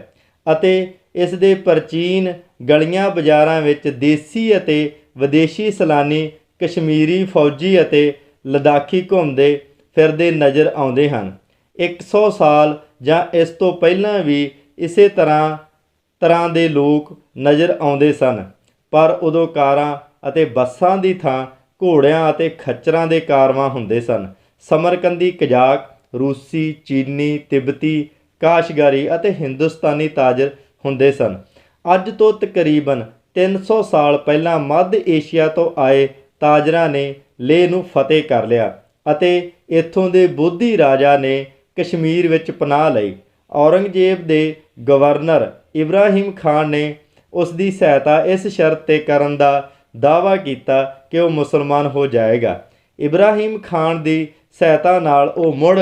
ਅਤੇ ਇਸ ਦੇ ਪ੍ਰਾਚੀਨ ਗਲੀਆਂ ਬਾਜ਼ਾਰਾਂ ਵਿੱਚ ਦੇਸੀ ਅਤੇ ਵਿਦੇਸ਼ੀ ਸੈਲਾਨੀ, ਕਸ਼ਮੀਰੀ ਫੌਜੀ ਅਤੇ ਲਦਾਖੀ ਘੁੰਮਦੇ ਫਿਰਦੇ ਨਜ਼ਰ ਆਉਂਦੇ ਹਨ। 100 ਸਾਲ ਜਾਂ ਇਸ ਤੋਂ ਪਹਿਲਾਂ ਵੀ ਇਸੇ ਤਰ੍ਹਾਂ ਦੇ ਲੋਕ ਨਜ਼ਰ ਆਉਂਦੇ ਸਨ, ਪਰ ਉਦੋਂ ਕਾਰਾਂ ਅਤੇ ਬੱਸਾਂ ਦੀ ਥਾਂ ਘੋੜਿਆਂ ਅਤੇ ਖੱਚਰਾਂ ਦੇ ਕਾਰਵਾਂ ਹੁੰਦੇ ਸਨ। ਸਮਰਕੰਦੀ ਕਜ਼ਾਕ, ਰੂਸੀ, ਚੀਨੀ, ਤਿੱਬਤੀ, ਕਾਸ਼ਗਾਰੀ ਅਤੇ ਹਿੰਦੁਸਤਾਨੀ ਤਾਜਰ ਹੁੰਦੇ ਸਨ। ਅੱਜ ਤੋਂ ਤਕਰੀਬਨ 300 ਸਾਲ ਪਹਿਲਾਂ ਮੱਧ ਏਸ਼ੀਆ ਤੋਂ ਆਏ ਤਾਜਰਾਂ ਨੇ ਲੇਹ ਨੂੰ ਫਤਿਹ ਕਰ ਲਿਆ ਅਤੇ ਇੱਥੋਂ ਦੇ ਬੋਧੀ ਰਾਜਾ ਨੇ ਕਸ਼ਮੀਰ ਵਿੱਚ ਪਨਾਹ ਲਈ। ਔਰੰਗਜ਼ੇਬ ਦੇ ਗਵਰਨਰ ਇਬਰਾਹਿਮ ਖਾਨ ਨੇ ਉਸ ਦੀ ਸਹਾਇਤਾ ਇਸ ਸ਼ਰਤ 'ਤੇ ਕਰਨ ਦਾ ਦਾਅਵਾ ਕੀਤਾ ਕਿ ਉਹ ਮੁਸਲਮਾਨ ਹੋ ਜਾਏਗਾ। ਇਬਰਾਹਿਮ ਖਾਨ ਦੀ ਸਹਾਇਤਾ ਨਾਲ ਉਹ ਮੁੜ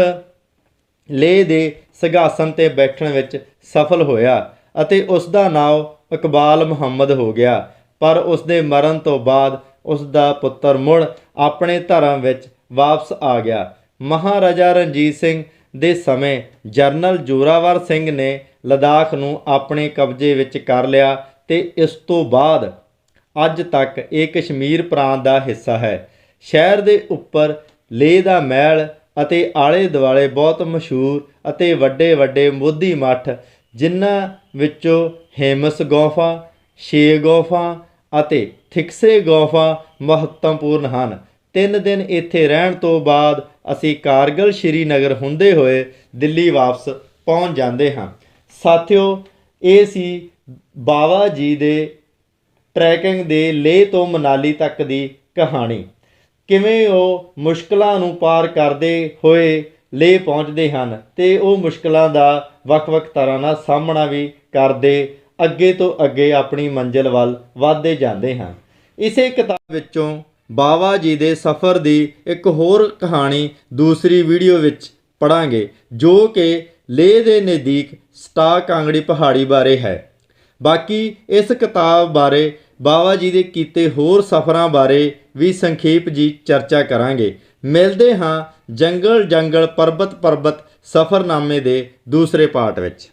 ਲੇਹ ਦੇ ਸਿੰਘਾਸਨ 'ਤੇ ਬੈਠਣ ਵਿੱਚ ਸਫਲ ਹੋਇਆ ਅਤੇ ਉਸ ਦਾ ਨਾਮ ਇਕਬਾਲ ਮੁਹੰਮਦ ਹੋ ਗਿਆ। ਪਰ ਉਸ ਦੇ ਮਰਨ ਤੋਂ ਬਾਅਦ ਉਸ ਦਾ ਪੁੱਤਰ ਮੁੜ ਆਪਣੇ ਧਰਮ ਵਿੱਚ ਵਾਪਸ ਆ ਗਿਆ। ਮਹਾਰਾਜਾ ਰਣਜੀਤ ਸਿੰਘ ਦੇ ਸਮੇਂ ਜਨਰਲ ਜ਼ੋਰਾਵਰ ਸਿੰਘ ਨੇ ਲਦਾਖ ਨੂੰ ਆਪਣੇ ਕਬਜ਼ੇ ਵਿੱਚ ਕਰ ਲਿਆ ਅਤੇ ਇਸ ਤੋਂ ਬਾਅਦ ਅੱਜ ਤੱਕ ਇਹ ਕਸ਼ਮੀਰ ਪ੍ਰਾਂਤ ਦਾ ਹਿੱਸਾ ਹੈ। ਸ਼ਹਿਰ ਦੇ ਉੱਪਰ ਲੇਹ ਦਾ ਮਹਿਲ ਅਤੇ ਆਲੇ ਦੁਆਲੇ ਬਹੁਤ ਮਸ਼ਹੂਰ ਅਤੇ ਵੱਡੇ ਵੱਡੇ ਬੋਧੀ ਮੱਠ, ਜਿਨ੍ਹਾਂ ਵਿੱਚੋਂ ਹੇਮਸ ਗੁਫਾ, ਛੇ ਗੁਫਾ ਅਤੇ ਥਿਕਸੇ ਗੁਫਾ ਮਹੱਤਵਪੂਰਨ ਹਨ। 3 ਦਿਨ ਇੱਥੇ ਰਹਿਣ ਤੋਂ ਬਾਅਦ ਅਸੀਂ ਕਾਰਗਿਲ ਸ਼੍ਰੀਨਗਰ ਹੁੰਦੇ ਹੋਏ ਦਿੱਲੀ ਵਾਪਸ ਪਹੁੰਚ ਜਾਂਦੇ ਹਾਂ। ਸਾਥੀਓ, ਇਹ ਸੀ ਬਾਬਾ ਜੀ ਦੇ ਟਰੈਕਿੰਗ ਦੇ ਲੇਹ ਤੋਂ ਮਨਾਲੀ ਤੱਕ ਦੀ ਕਹਾਣੀ। ਕਿਵੇਂ ਉਹ ਮੁਸ਼ਕਲਾਂ ਨੂੰ ਪਾਰ ਕਰਦੇ ਹੋਏ ਲੇਹ ਪਹੁੰਚਦੇ ਹਨ ਅਤੇ ਉਹ ਮੁਸ਼ਕਲਾਂ ਦਾ ਵੱਖ-ਵੱਖ ਤਰ੍ਹਾਂ ਨਾਲ ਸਾਹਮਣਾ ਵੀ ਕਰਦੇ ਅੱਗੇ ਤੋਂ ਅੱਗੇ ਆਪਣੀ ਮੰਜ਼ਿਲ ਵੱਲ ਵੱਧਦੇ ਜਾਂਦੇ ਹਨ। ਇਸੇ ਕਿਤਾਬ ਵਿੱਚੋਂ ਬਾਬਾ ਜੀ ਦੇ ਸਫ਼ਰ ਦੀ ਇੱਕ ਹੋਰ ਕਹਾਣੀ ਦੂਸਰੀ ਵੀਡੀਓ ਵਿੱਚ ਪੜ੍ਹਾਂਗੇ, ਜੋ ਕਿ ਲੇਹ ਦੇ ਨਜ਼ਦੀਕ ਸਟਾ ਕਾਂਗੜੀ ਪਹਾੜੀ ਬਾਰੇ ਹੈ। ਬਾਕੀ ਇਸ ਕਿਤਾਬ ਬਾਰੇ ਬਾਬਾ ਜੀ ਦੇ ਕੀਤੇ ਹੋਰ ਸਫ਼ਰਾਂ ਬਾਰੇ ਵੀ ਸੰਖੇਪ ਜੀ ਚਰਚਾ ਕਰਾਂਗੇ। ਮਿਲਦੇ ਹਾਂ ਜੰਗਲ ਜੰਗਲ ਪਰਬਤ ਪਰਬਤ ਸਫ਼ਰਨਾਮੇ ਦੇ ਦੂਸਰੇ ਪਾਰਟ ਵਿੱਚ।